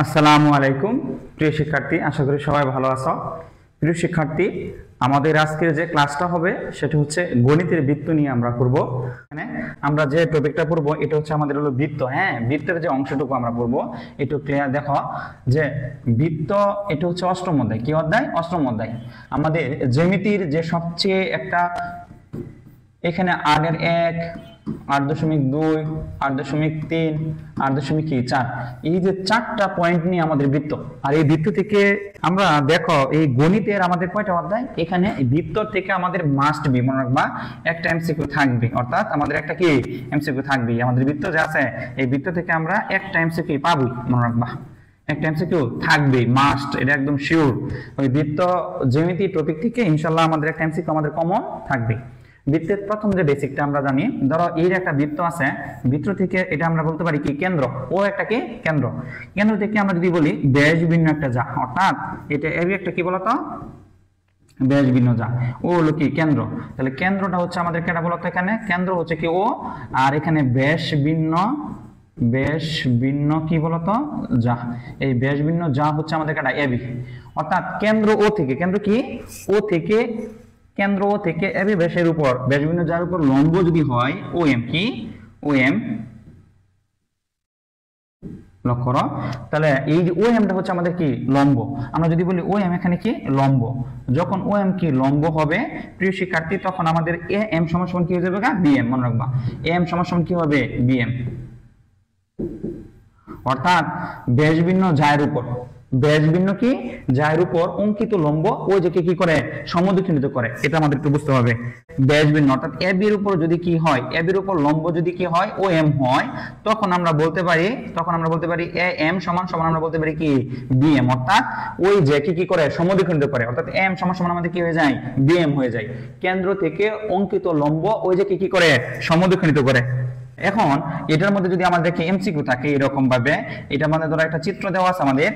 আসসালামু আলাইকুম প্রিয় শিক্ষার্থী, আশা করি সবাই ভালো আছো। প্রিয় শিক্ষার্থী, আমাদের আজকের যে ক্লাসটা হবে সেটা হচ্ছে গণিতের বৃত্ত নিয়ে আমরা করব। মানে আমরা যে টপিকটা পড়বো এটা হচ্ছে আমাদের হলো বৃত্ত। হ্যাঁ, বৃত্তের যে অংশটুকু আমরা পড়বো একটু ক্লিয়ার দেখো যে বৃত্ত এটা হচ্ছে অষ্টম অধ্যায়। কি অধ্যায়? অষ্টম অধ্যায়। আমাদের জ্যামিতির যে সবচেয়ে একটা এখানে 8.1, 8.2, 8.3, 8.4 এই যে 4টা পয়েন্ট নিয়ে আমাদের বৃত্ত। আর এই বৃত্ত থেকে আমরা দেখো এই গণিতের আমাদের কয়টা অধ্যায়, এখানে বৃত্ত থেকে আমাদের মাস্ট বি মনে রাখবা একটা এমসিকিউ থাকবে, অর্থাৎ আমাদের একটা কি এমসিকিউ থাকবে। আমাদের বৃত্ত যে আছে এই বৃত্ত থেকে আমরা একটা এমসিকিউ পাবো, মনে রাখবা একটা এমসিকিউ থাকবে মাস্ট, এটা একদম শিওর। ওই বৃত্ত জ্যামিতি টপিক থেকে ইনশাআল্লাহ আমাদের একটা এমসিকিউ আমাদের কমন থাকবে। বৃত্তের প্রথম যে বেসিকটা আমরা জানি, ধরো এর একটা বৃত্ত আছে, বৃত্ত থেকে এটা আমরা বলতে পারি কি কেন্দ্র, ও একটা কি কেন্দ্র। কেন্দ্র থেকে আমরা যদি বলি ব্যাস ভিন্ন একটা যা, অর্থাৎ এটা এর একটা কি বলতো ব্যাস ভিন্ন যা, ও হলো কি কেন্দ্র। তাহলে কেন্দ্রটা হচ্ছে আমাদের কেটা বলতো, এখানে কেন্দ্র হচ্ছে কি ও, আর এখানে ব্যাস ভিন্ন কি বলতো যা। এই ব্যাস ভিন্ন যা হচ্ছে আমাদের কেটা এবি, অর্থাৎ কেন্দ্র ও থেকে, কেন্দ্র কি ও থেকে, কেন্দ্র থেকে এবি ব্যাসের উপর ব্যাস ভিন্ন যার উপর লম্ব যদি হয় ও এম, কি ও এম, লক্ষ্য করো। তাহলে এই যে ও এমটা হচ্ছে আমাদের কি লম্ব। আমরা যদি বলি ও এম এখানে কি লম্ব, যখন ও এম কি লম্ব হবে প্রিয় শিক্ষার্থী, তখন আমাদের এ এম সমান কি হয়ে যাবে বি এম, মনে রাখবা এ এম সমান কি হবে বি এম, অর্থাৎ ব্যাস ভিন্ন যায়ের উপর, ব্যাস ভিন্ন কি যায়ের উপর অঙ্কিত লম্ব ওই যে কি করে সমদ্বিখণ্ডিত করে, এটা আমাদের একটু বুঝতে হবে। ব্যাস ভিন্ন অর্থাৎ এ বির উপর যদি কি হয়, এ বির উপর লম্ব যদি কি হয় ও এম হয়, তখন আমরা বলতে পারি এ এম সমান আমরা বলতে পারি কি বি এম, অর্থাৎ ওই যে কি করে সমদ্বিখণ্ডিত করে, অর্থাৎ এম সমান আমাদের কি হয়ে যায় বি এম হয়ে যায়। কেন্দ্র থেকে অঙ্কিত লম্ব ওই যে কি করে সমদ্বিখণ্ডিত করে। এখন এটার মধ্যে যদি আমাদের কি এমসিকিউ থাকে এরকম ভাবে, এটার মধ্যে ধরো একটা চিত্র দেওয়া আছে আমাদের,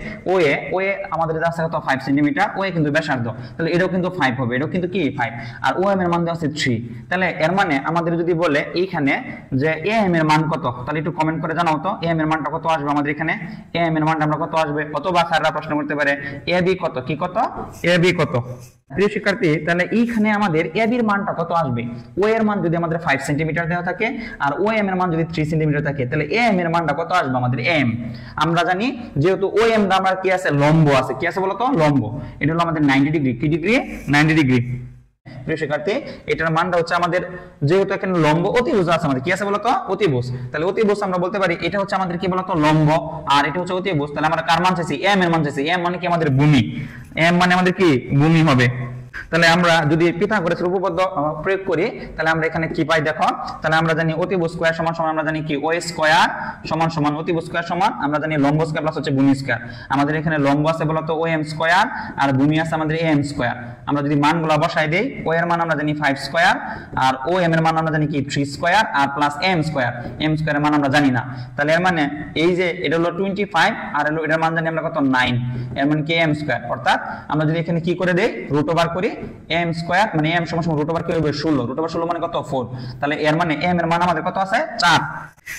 ওয়ে আমাদের আছে কত 5 সেন্টিমিটার, ওয়ে কিন্তু ব্যাসার্ধ, তাহলে এটাও কিন্তু 5 হবে, এটাও কিন্তু কি 5, আর ও এম এর মান দেওয়া আছে 3। তাহলে এর মানে আমাদের যদি বলে এইখানে যে এ এম এর মান কত, তাহলে একটু কমেন্ট করে জানাও তো এ এম এর মানটা কত আসবে আমাদের এখানে, এ এম এর মানটা আমরা কত আসবে। অথবা স্যাররা প্রশ্ন করতে পারে এ বি কত, কি কত এ বি কত। প্রিয় শিক্ষার্থী, তাহলে এইখানে আমাদের এ বির মানটা কত আসবে, ও এর মান যদি আমাদের 5 সেন্টিমিটার দেওয়া থাকে আর ও এম এর মান যদি 3 সেন্টিমিটার থাকে, তাহলে এ এম এর মানটা কত আসবে আমাদের এম। আমরা জানি যেহেতু ও এম আমরা কি আছে লম্ব আছে, কি আছে বলতো লম্ব, এটা হলো আমাদের 90 ডিগ্রি, কি ডিগ্রি 90 ডিগ্রি। প্রিয় শিক্ষার্থী, এটার মানটা হচ্ছে আমাদের যেহেতু এখানে লম্ব অতিভুজ আছে আমাদের কি আছে বলতো অতিভুজ, তাহলে অতিভুজ আমরা বলতে পারি এটা হচ্ছে আমাদের কি বলতো লম্ব, আর এটা হচ্ছে অতিভুজ। তাহলে আমরা কার মান চাইছি এম এর মান চাইছি, এম মানে কি আমাদের ভূমি, এম মানে আমাদের কি ভূমি হবে। তাহলে আমরা যদি পিথাগোরাসের উপপাদ্য প্রয়োগ করি তাহলে আমরা এখানে কি পাই দেখো, তাহলে আমরা জানি অতিভুজ স্কয়ার সমান আমরা জানি কি ও স্কয়ার সমান অতিভুজ স্কয়ার সমান আমরা জানি লম্ব স্কয়ার প্লাস হচ্ছে ভূমি স্কয়ার। আমাদের এখানে লম্ব আছে বলতো ও এম স্কয়ার আর ভূমি আছে আমাদের এম স্কয়ার। আমরা যদি মানগুলো বসাই দেই, ও এর মান আমরা জানি 5 স্কয়ার, আর ও এম এর মান আমরা জানি কি 3 স্কয়ার, আর প্লাস এম স্কয়ার এর মান আমরা জানি না। তাহলে এর মানে এই যে এটা হলো 25 আর হলো এটার মান জানি আমরা কত 9, এর মানে কি এম স্কয়ার। অর্থাৎ আমরা যদি এখানে কি করে দেই রুট ওভার করি এম স্কয়ার, মানে এম সমান রুট ওভার কি হবে 16, রুট ওভার 16 মানে কত 4। তাহলে এর মানে এম এর মান আমাদের কত আছে 4।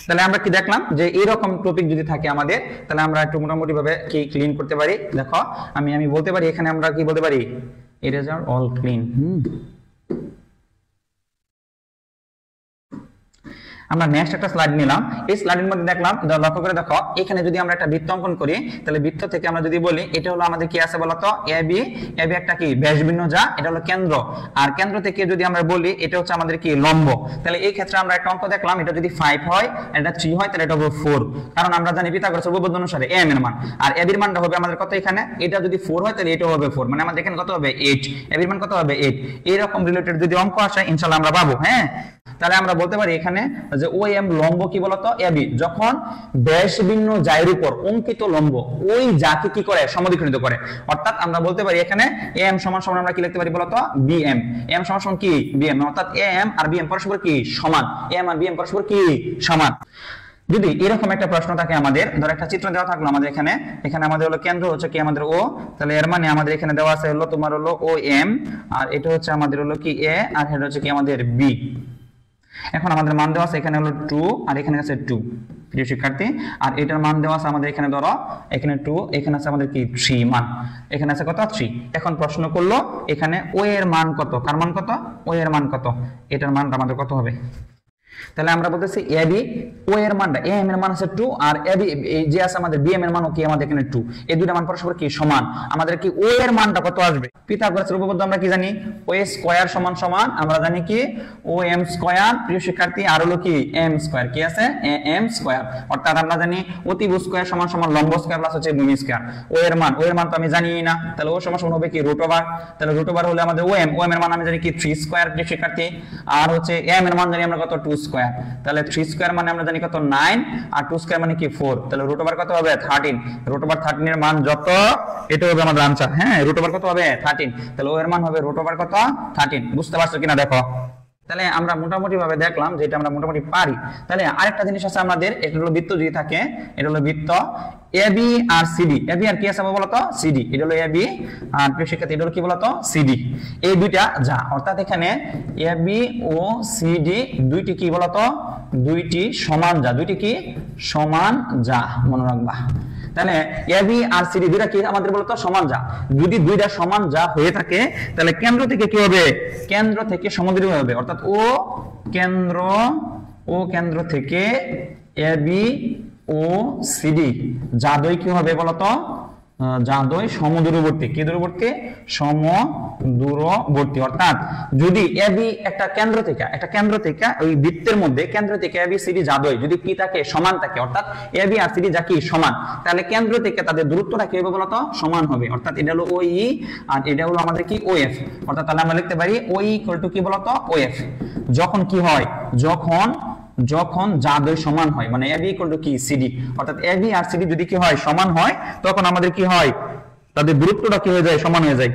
তাহলে আমরা কি দেখলাম যে এরকম টপিক যদি থাকে আমাদের, তাহলে আমরা একটু মোটামুটি ভাবে কি ক্লিন করতে পারি। দেখো আমি বলতে পারি এখানে আমরা কি বলতে পারি এরেজ আর অল ক্লিন। আমরা নেক্সট একটা স্লাইড নিলাম, এই স্লাইডের মধ্যে দেখলাম লক্ষ্য করে দেখো এখানে যদি আমরা একটা বৃত্ত অঙ্কন করি, তাহলে বৃত্ত থেকে আমরা যদি বলি এটা হলো আমাদের কি আছে বলতো এ বি একটা কি ব্যাস ভিন্ন যা, এটা হলো কেন্দ্র, আর কেন্দ্র থেকে যদি আমরা বলি এটা হচ্ছে আমাদের কি লম্ব। তাহলে এই ক্ষেত্রে আমরা একটা অঙ্ক দেখলাম, এটা যদি 5 হয় এটা 3 হয় তাহলে এটা হবে 4, কারণ আমরা জানি পিথাগোরাসের উপপাদ্য অনুসারে এম এর মান আর এ বির মানটা হবে আমাদের কত, এখানে এটা যদি 4 হয় তাহলে এটা হবে 4, মানে আমাদের এখানে কত হবে 8, এ বির মান কত হবে 8। এরকম রিলেটেড যদি অঙ্ক আসে ইনশাআল্লাহ আমরা পাবো। হ্যাঁ, তাহলে আমরা বলতে পারি এখানে যে ও এম লম্ব কি বলতো এবি, যখন ব্যাস ভিন্ন যায়ের উপর অঙ্কিত লম্ব ওই যাকে কি করে সমদ্বিখণ্ডিত করে। অর্থাৎ আমরা বলতে পারি এখানে এম সমান আমরা কি লিখতে পারি বলতো বি এম, এম সমান কি বি এম, অর্থাৎ এম আর বি এম পরস্পর কি সমান, এম আর বি এম পরস্পর কি সমান। যদি এরকম একটা প্রশ্ন থাকে আমাদের, ধর একটা চিত্র দেওয়া থাকলো আমাদের এখানে আমাদের হলো কেন্দ্র হচ্ছে কি আমাদের ও, তাহলে এর মানে আমাদের এখানে দেওয়া আছে হলো তোমার হলো ও এম, আর এটা হচ্ছে আমাদের হলো কি এ, আর এটা হচ্ছে কি আমাদের বি। এখন আমাদের মান দেওয়া আছে এখানে হলো 2 আর এখানে আছে 2 প্রিয় শিক্ষার্থী, আর এটার মান দেওয়া আছে আমাদের এখানে ধরো এখানে 2, এখানে আছে আমাদের কি 3 মান, এখানে আছে কত 3। এখন প্রশ্ন করলো এখানে ও এর মান কত, কার মান কত, ও এর মান কত, এটার মানটা আমাদের কত হবে। তাহলে আমরা বলতেছি এবি ও এর মানটা, এ এম এর মান আছে 2 আর এবি এই যে আছে আমাদের বি এম এর মানও কি আমাদের এখানে 2, এই দুইটা মান পরস্পর কি সমান। আমাদের কি ও এর মানটা কত আসবে, পিথাগোরাসের উপপাদ্য আমরা কি জানি, ও স্কয়ার সমান সমান আমরা জানি কি ও এম স্কয়ার প্রিয় শিক্ষার্থী, আর হলো কি এম স্কয়ার, কি আছে এম স্কয়ার, অর্থাৎ আমরা জানি অতিভুজ স্কয়ার সমান সমান লম্ব স্কয়ার প্লাস হচ্ছে ভূমি স্কয়ার। ও এর মান তো আমি জানি না, তাহলে ও সমান সমান হবে কি রুট ওভার, তাহলে রুট ওভার হলে আমাদের ও এম এর মান আমি জানি কি 3 স্কয়ার প্রিয় শিক্ষার্থী, আর হচ্ছে এম এর মান জানি আমরা কত 2 স্কয়ার, তাহলে 3 স্কয়ার মানে আমরা জানি কত 9 আর 2 স্কয়ার মানে কি 4, তাহলে রুট ওভার কত হবে 13, রুট ওভার 13 এর মান যত এটা হবে আমাদের आंसर। হ্যাঁ, রুট ওভার কত হবে 13, তাহলে ও এর মান হবে রুট ওভার কত 13। বুঝতে পারছো কিনা দেখো। তাহলে আমরা মোটামুটি ভাবে দেখলাম যে এটা আমরা মোটামুটি পারি। তাহলে আরেকটা জিনিস আছে আমাদের, এটা হলো বৃত্ত যদি থাকে, এটা হলো বৃত্ত এবি আর সিডি, এবি আর কি আছে বলতো সিডি, এটা হলো এবি আর প্রিয় শিক্ষার্থী এটা হলো কি বলতো সিডি, এই দুইটা যা, অর্থাৎ এখানে এবি ও সিডি দুইটি কি বলতো, দুইটি সমান যা, দুইটি কি সমান যা, মনে রাখবা। তাহলে এবি আর সিডি দুইটা কি আমাদের বলতো সমান যা, যদি দুইটা সমান যা হয়ে থাকে তাহলে কেন্দ্র থেকে কি হবে, কেন্দ্র থেকে সমদ্বিবাহু হবে, অর্থাৎ ও কেন্দ্র থেকে এবি ও সিডি যাদই কি হবে বলতো, যাদই সমদূরবর্তী, কি দূরবর্তী, সমদূরবর্তী। অর্থাৎ যদি এবি একটা কেন্দ্র থেকে ওই বৃত্তের মধ্যে কেন্দ্র থেকে এবি সিডি যাদই যদি কি থাকে সমান থাকে, অর্থাৎ এবি আর সিডি যা কি সমান, তাহলে কেন্দ্র থেকে তাদের দূরত্বটা কি হবে বলতো সমান হবে, অর্থাৎ এটা হলো ও ই আর এটা হলো আমাদের কি ও এফ, অর্থাৎ তাহলে আমরা লিখতে পারি ও ই ইকুয়াল টু কি বলতো ও এফ। যখন কি হয়, যখন যাদই সমান হয়, মানে এবি ইকুয়াল টু কি সিডি, অর্থাৎ এবি আর সিডি যদি কি হয় সমান হয়, তখন আমাদের কি হয় তাদের দূরত্বটা কি হয়ে যায় সমান হয়ে যায়।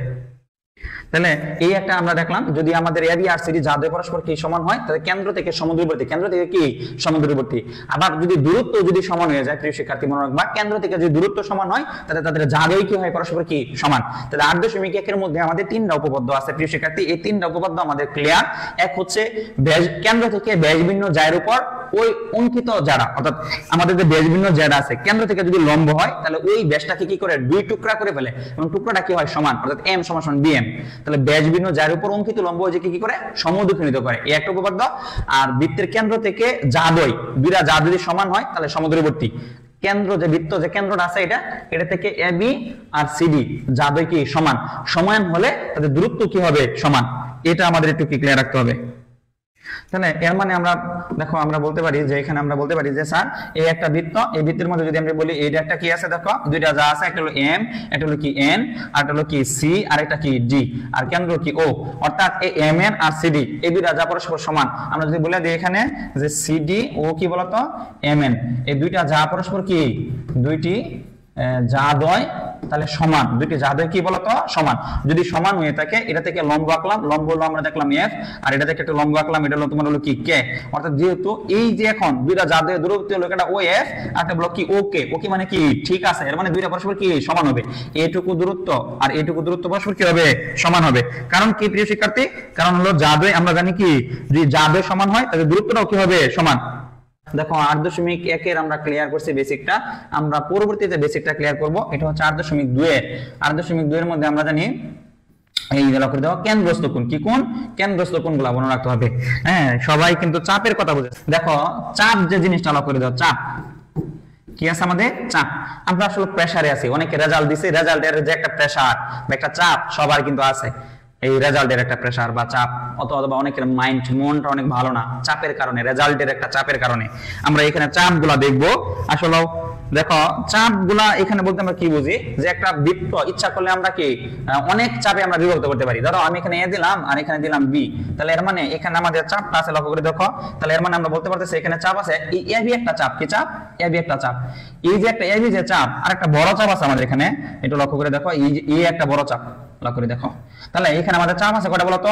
তাহলে এই একটা আমরা দেখলাম, যদি আমাদের এবি আর সিডি যাদয় পরস্পর কি সমান হয়, তাহলে কেন্দ্র থেকে সমদূরবর্তী, কেন্দ্র থেকে কি সমদূরবর্তী। আবার যদি দূরত্ব যদি সমান হয়ে যায় প্রিয় শিক্ষার্থী মনে রাখবা, কেন্দ্র থেকে যদি দূরত্ব সমান হয় তাহলে তাদের যাদয় কি হয় পরস্পর কি সমান। তাহলে 8.1 এর মধ্যে আমাদের তিনটা উপপাদ্য আছে প্রিয় শিক্ষার্থী, এই তিনটা উপপাদ্য আমাদের ক্লিয়ার। এক হচ্ছে কেন্দ্র থেকে ব্যাস ভিন্ন জায়ের উপর ওই অঙ্কিত যারা, অর্থাৎ আমাদের যে ব্যাস ভিন্ন জায়গা আছে কেন্দ্র থেকে যদি লম্ব হয় তাহলে ওই ব্যাসটাকে কি করে দুই টুকরা করে ফেলে এবং টুকরাটা কি হয় সমান, অর্থাৎ এম সমান সমান বিএম। তাহলে ব্যাস ভিন্ন যার উপর অঙ্কিত লম্ব যে কি করে সমদ্বিখণ্ডিত করে, এই একটা উপপাদ্য। আর বৃত্তের কেন্দ্র থেকে যাদই দুইটা যা যদি সমান হয় তাহলে সমদূরবর্তী। কেন্দ্র যে বৃত্ত যে কেন্দ্রটা আছে এটা থেকে এবি আর সিডি যাদই কি সমান হলে তাদের দূরত্ব কি হবে সমান, এটা আমাদের একটু কি ক্লিয়ার রাখতে হবে। তাহলে এর মানে আমরা দেখো আমরা বলতে পারি যে এখানে আমরা বলতে পারি যে স্যার এই একটা বৃত্ত, এই বৃত্তের মধ্যে যদি আমরা বলি এইটা একটা কি আছে, দেখো দুইটা যা আছে, একটা হলো এম, একটা হলো কি এন, আর একটা হলো কি সি, আর একটা কি ডি, আর কেন্দ্র কি ও, অর্থাৎ এই এম এন আর সিডি এই দুইটা যা পরস্পর সমান। আমরা যদি বলে দিই এখানে যে সিডি ও কি বলতো এম এন, এই দুইটা যা পরস্পর কি দুইটি যাদয় তাহলে সমান, দুইটি যাদয় কি বলতো সমান। যদি সমান হয়ে থাকে এটা থেকে লম্ব আঁকলাম, লম্ব হলো আমরা দেখলাম এফ, আর এটা থেকে একটা লম্ব আঁকলাম এটা হলো তোমার হলো কি কে, অর্থাৎ যেহেতু এই যে এখন দুইটা যাদয় দূরত্ব হলো একটা ও এফ আর একটা হলো কি ওকে, ওকে মানে কি ঠিক আছে, এর মানে দুইটা পরস্পর কি সমান হবে, এইটুকু দূরত্ব আর এইটুকু দূরত্ব পরস্পর কি হবে সমান হবে। কারণ কি প্রিয় শিক্ষার্থী, কারণ হলো যাদয় আমরা জানি কি যদি যাদয় সমান হয় তাহলে দূরত্বটাও কি হবে সমান। দেখো 8.1 এর আমরা ক্লিয়ার করছি বেসিকটা, আমরা পরবর্তীতে বেসিকটা ক্লিয়ার করব। এটা হচ্ছে 8.2 এর 8.2 এর মধ্যে আমরা জানি এই গেল করে দাও কেন্দ্রস্থ কোণ, কি কোণ কেন্দ্রস্থ কোণগুলো মনে রাখতে হবে। হ্যাঁ, সবাই কিন্তু চাপের কথা বুঝে। দেখো চাপ যে জিনিসটা লক্ষ্য করে দাও, চাপ কি আছে আমাদের চাপ, আমরা আসলে প্রেসারে আছি, অনেকে রেজাল্ট দিছে, রেজাল্টের যে একটা প্রেসার বা একটা চাপ সবার কিন্তু আছে, এই রেজাল্টের একটা প্রেসার বা চাপ, অথবা অনেকের মনটা অনেক ভালো না চাপের কারণে, রেজাল্টের একটা চাপের কারণে। আমরা এখানে চাপগুলা দেখবো। আসলে দেখো চাপগুলা এখানে বলতে আমরা কি বুঝি, যে একটা বৃত্ত ইচ্ছা করলে আমরা কি অনেক চাপে আমরা বিভক্ত করতে পারি। ধরো আমি এখানে এ দিলাম আর এখানে দিলাম বি, তাহলে এর মানে এখানে আমাদের চাপটা আছে, লক্ষ্য করে দেখো, তাহলে এর মানে আমরা বলতে পারতেছি এখানে চাপ আছে, এই এবি একটা চাপ, কি চাপ এবি একটা চাপ, এই যে একটা এবি যে চাপ আর একটা বড় চাপ আছে আমাদের এখানে, একটু লক্ষ্য করে দেখো এই যে এই একটা বড় চাপ, লক্ষ্য করে দেখো। তাহলে এখানে আমাদের চাপ আছে কয়টা বলতো,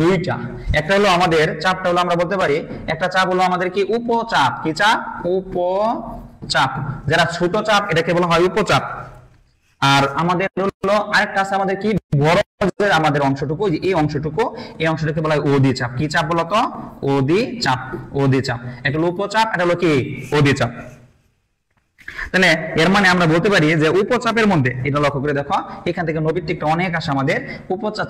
দুইটা। একটা হলো আমাদের চাপটা হলো আমরা বলতে পারি একটা চাপ হলো আমাদের কি উপচাপ, কি চাপ উপচাপ, যারা ছোট চাপ এটাকে বলা হয় উপচাপ, আর আমাদের হলো আরেকটা আছে আমাদের কি বড় যে আমাদের অংশটুকু, এই অংশটাকে বলা হয় অধি চাপ। কি চাপ বলতো? অধি চাপ। এটা হলো উপচাপ, এটা হলো কি অধি চাপ। তাহলে এর মানে আমরা বলতে পারি যে উপচাপের মধ্যে, এটা লক্ষ্য করে দেখো এখান থেকে নৈবিত্তিকটা অনেক আসে আমাদের।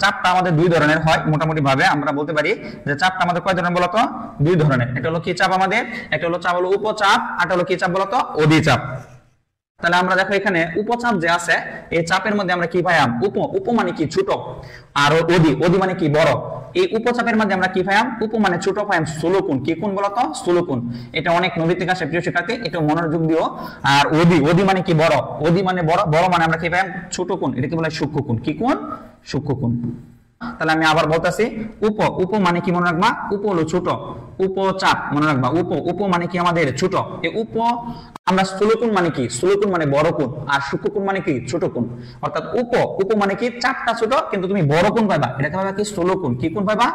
চাপটা আমাদের দুই ধরনের হয় মোটামুটি ভাবে আমরা বলতে পারি যে চাপটা আমাদের কয় ধরনের বলতো? দুই ধরনের। এটা হলো কি চাপ আমাদের? একটা হলো চাপ হলো উপচাপ, আর একটা হলো কি চাপ বলতো? অধি চাপ। তাহলে আমরা দেখো এখানে উপচাপ যে আছে, এই চাপের মধ্যে আমরা কি পাইলাম? উপ মানে কি ছোট, আর অধি মানে কি বড়। এই উপচাপের মধ্যে আমরা কি পাইলাম? উপ মানে ছোট পাইলাম স্থূলকোণ। কি কোণ বলতো? স্থূলকোণ। এটা অনেক নৈবিত্তিক আসে প্রিয় শিক্ষার্থী, এটা মনোযোগ দিও। আর অধি মানে কি বড়, মানে বড় মানে আমরা কি পাইলাম? ছোট কোণ। এটা কি বলে? সূক্ষ্মকোণ। কি কোণ? সূক্ষ্মকোণ। তাহলে আমি আবার বলতেছি, উপ মানে কি মনে রাখবা? উপ হলো ছোট, উপচাপ মনে রাখবা। উপ মানে কি আমাদের ছোট। এই আমরা স্থূলকোণ মানে কি? স্থূলকোণ মানে বড় কোণ, আর সূক্ষ্মকোণ মানে কি? ছোট কোণ। অর্থাৎ উপ মানে কি চাপটা ছোট কিন্তু তুমি বড় কোণ পাইবা, এটাকে পাইবা কি? স্থূলকোণ। কি কোণ পাইবা?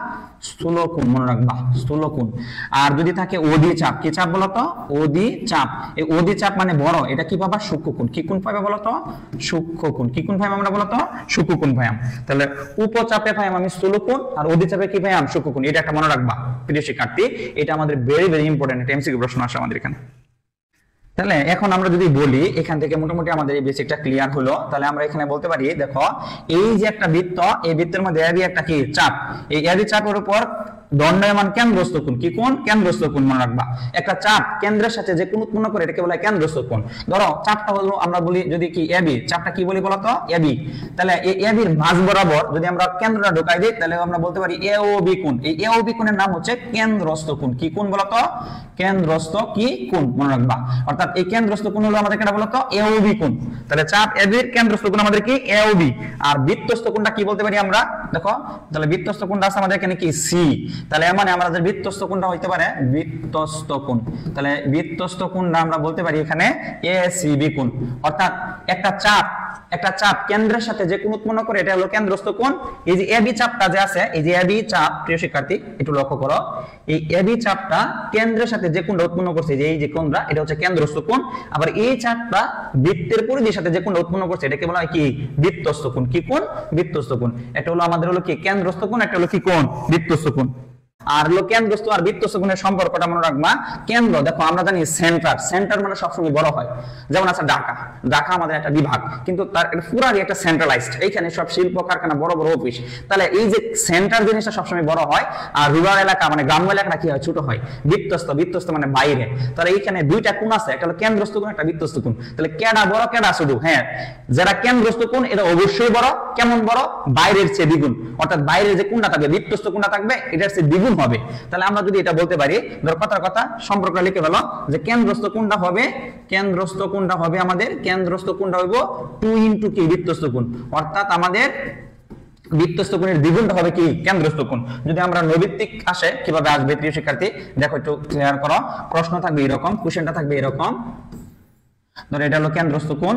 স্থূলকোণ মনে রাখবা, স্থূলকোণ। আর যদি থাকে অধি চাপ, কি চাপ বলতো? অধি চাপ। এই অধি চাপ মানে বড়, এটা কি পাবা? সূক্ষ্মকোণ। কি কোণ পাইবা বলতো? সূক্ষ্মকোণ। কি কোণ পাইবা আমরা বলতো? সূক্ষ্মকোণ পাইলাম। তাহলে উপচাপে পাইলাম আমি স্থূলকোণ, আর অধি চাপে কি পাইলাম? সূক্ষ্মকোণ। এটা একটা মনে রাখবা প্রিয় শিক্ষার্থী, এটা আমাদের ভেরি ইম্পর্টেন্ট, এটা এমসিকিউ প্রশ্ন আসে আমাদের এখানে। তাহলে এখন আমরা যদি বলি এখান থেকে মোটামুটি আমাদের এই বেসিকটা ক্লিয়ার হলো, তাহলে আমরা এখানে বলতে পারি দেখো এই যে একটা বৃত্ত, এই বৃত্তের মধ্যে এবি একটা কি চাপ, এই এবি চাপের উপর দণ্ডায়মান কেন্দ্রস্থ কোণ। কি কোণ? কেন্দ্রস্থ কোণ মনে রাখবা। একটা চাপ কেন্দ্রের সাথে যে কোণ উৎপন্ন করে এটাকে বলা হয় কেন্দ্রস্থ কোণ। ধরো চাপটা হলো আমরা বলি যদি কি এবি, চাপটা কি বলি বলতো? এবি। তাহলে এই এবির মাঝ বরাবর যদি আমরা কেন্দ্রটা ঢোকাই দিই তাহলে আমরা বলতে পারি এওবি কোণ। এই এওবি কোণের নাম হচ্ছে কেন্দ্রস্থ কোণ। কি কোণ বলতো? কেন্দ্রস্থ কি কোণ মনে রাখবা। অর্থাৎ এই কেন্দ্রস্থ কোণ হলো আমাদের কেটা বলতো? এওবি কোণ। তাহলে চাপ এবির কেন্দ্রস্থ কোণ আমাদের কি? এওবি। আর বৃত্তস্থ কোণটা কি বলতে পারি আমরা? দেখো তাহলে বৃত্তস্থ কোণটা আছে আমাদের এখানে কি? সি। তাহলে মানে আমাদের বৃত্তস্থ কোণটা হইতে পারে বৃত্তস্থ কোণ। তাহলে বৃত্তস্থ কোণটা আমরা বলতে পারি এখানে এসিবি কোণ। অর্থাৎ একটা চাপ কেন্দ্রের সাথে যে কোণ উৎপন্ন করে এটা হলো কেন্দ্রস্থ কোণ। এই যে এবি চাপটা যে আছে, এই যে এবি চাপ প্রিয় শিক্ষার্থী একটু লক্ষ্য করো, এই এবি চাপটা কেন্দ্রের সাথে যে কোণটা উৎপন্ন করছে, যে এই যে কোণটা এটা হচ্ছে কেন্দ্রস্থ কোণ। আবার এই চাপটা বৃত্তের পরিধির সাথে যে কোণটা উৎপন্ন করছে এটাকে বলা হয় কি? বৃত্তস্থ কোণ। কি কোণ? বৃত্তস্থ কোণ। এটা হলো আমাদের হলো কি? কেন্দ্রস্থ কোণ, একটা হলো কি কোণ? বৃত্তস্থ কোণ। আর হলো কেন্দ্রস্থ আর বৃত্তস্থ কোণের সম্পর্কটা মনে রাখবা। কেন্দ্র দেখো আমরা জানি সেন্টার মানে সবসময় বড় হয়। যেমন আছে ঢাকা আমাদের একটা বিভাগ, কিন্তু তার পুরাই একটা সেন্ট্রালাইজড, এইখানে সব শিল্প কারখানা বড় অফিস। তাহলে এই যে সেন্টার জিনিসটা সবসময় বড় হয়, আর রুরাল এলাকা মানে গ্রাম্য এলাকাটা কি হয়? ছোট হয়। বৃত্তস্থ মানে বাইরে। তাহলে এইখানে দুইটা কোণ আছে, একটা হলো কেন্দ্রস্থ কোণ, একটা বৃত্তস্থ কোণ। তাহলে কেডা বড় কেডা ছোট? হ্যাঁ, যারা কেন্দ্রস্থ কোণ এটা অবশ্যই বড়। কেমন বড়? বাইরের চেয়ে দ্বিগুণ। অর্থাৎ বাইরের যে কোণটা থাকবে, বৃত্তস্থ কোণটা থাকবে এটার চেয়ে দ্বিগুণ হবে। তাহলে আমরা যদি এটা বলতে পারি, ধর কথার কথা সম্পর্ক লিখে ফেলো যে কেন্দ্রস্থ কোণটা হবে আমাদের, কেন্দ্রস্থ কোণটা হইব 2 ইনটু কি? বৃত্তস্থ কোণ। অর্থাৎ আমাদের বৃত্তস্থ কোণের দ্বিগুণটা হবে কি? কেন্দ্রস্থ কোণ। যদি আমরা নৈবিত্তিক আসে কিভাবে আসবে প্রিয় শিক্ষার্থী দেখো একটু ক্লিয়ার করো। প্রশ্ন থাকবে এরকম, কোশ্চেনটা থাকবে এরকম, ধর এটা হলো কেন্দ্রস্থ কোণ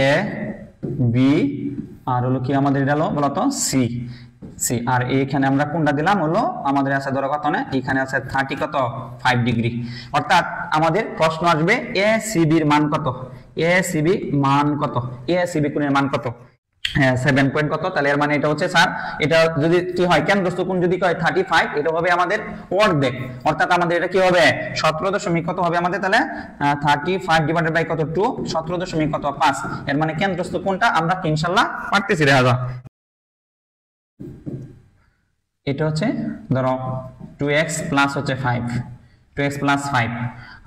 এ বি, আর হলো কি আমাদের এটা হলো বলতো সি। আর এখানে আমরা কোনটা দিলাম হলো আমাদের আছে ধরো কত না, এখানে আছে 5 ডিগ্রি। অর্থাৎ আমাদের প্রশ্ন আসবে এসিবি এর মান কত? এসিবি কোণের মান কত? 7 পয়েন্ট কত? তাহলে এর মানে এটা হচ্ছে স্যার, এটা যদি কি হয় কেন্দ্রস্থ কোণ যদি কয় 35, এটা হবে আমাদের অর্ধেক। অর্থাৎ আমাদের এটা কি হবে? 17 কত হবে আমাদের? তাহলে 35 ডিভাইডেড বাই কত? 2, 17.5। এর মানে কেন্দ্রস্থ কোণটা আমরা ইনশাআল্লাহ পারতেছি। দেখা যায় এটা হচ্ছে ধরো 2x প্লাস হচ্ছে 5, 2x প্লাস 5,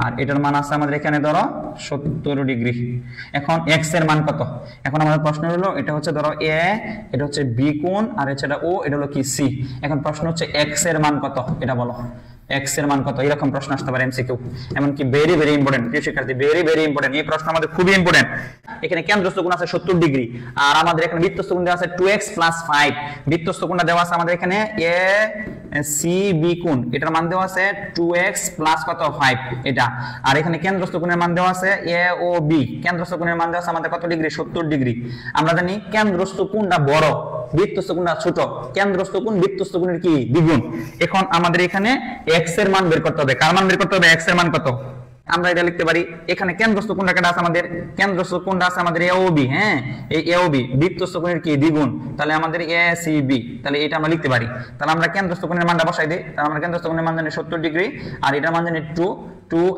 আর এটার মান আছে আমাদের এখানে ধরো 70 ডিগ্রি। এখন x এর মান কত? এখন আমাদের প্রশ্ন হলো এটা হচ্ছে ধরো a, এটা হচ্ছে b কোণ, আর এটা o, এটা হলো কি c। এখন প্রশ্ন হচ্ছে x এর মান কত? এটা বলো x এর মান কত? এরকম প্রশ্ন আসতে পারে এমসিকিউ। এমনকি ভেরি ইম্পর্টেন্ট প্রিয় শিক্ষার্থী, ভেরি ইম্পর্টেন্ট। এই প্রশ্ন আমাদের খুবই ইম্পর্টেন্ট। এখানে কেন্দ্রস্থ কোণ আছে 70 ডিগ্রি, আর আমাদের এখানে বৃত্তস্থ কোণ দেওয়া আছে 2x প্লাস 5। বৃত্তস্থ কোণটা দেওয়া আছে আমাদের এখানে a c b কোণ, এটার মান দেওয়া আছে 2x প্লাস কত? 5 এটা। আর এখানে কেন্দ্রস্থ কোণের মান দেওয়া আছে a ও b, কেন্দ্রস্থ কোণের মান দেওয়া আছে আমাদের কত ডিগ্রি? 70 ডিগ্রি। আমরা জানি কেন্দ্রস্থ কোণটা বড়, বৃত্তস্থ কোণটা ছোট। কেন্দ্রস্থ কোণ বৃত্তস্থ কোণের কি? দ্বিগুণ। এখন আমাদের এখানে x এর মান বের করতে হবে। কার মান বের করতে হবে? x এর মান কত? আমরা এটা লিখতে পারি এখানে কেন্দ্রস্থ কোণটা কেটে আছে আমাদের, কেন্দ্রস্থ কোণটা আছে আমাদের AOB, হ্যাঁ এই AOB বৃত্তস্থ কোণের কি দ্বিগুণ, তাহলে আমাদের ACB, তাহলে এটা আমরা লিখতে পারি। তাহলে আমরা কেন্দ্রস্থ কোণের মানটা বসাই দিই, তাহলে আমরা কেন্দ্রস্থ কোণের মান জানি 70 ডিগ্রি, আর এটার মান জানি 2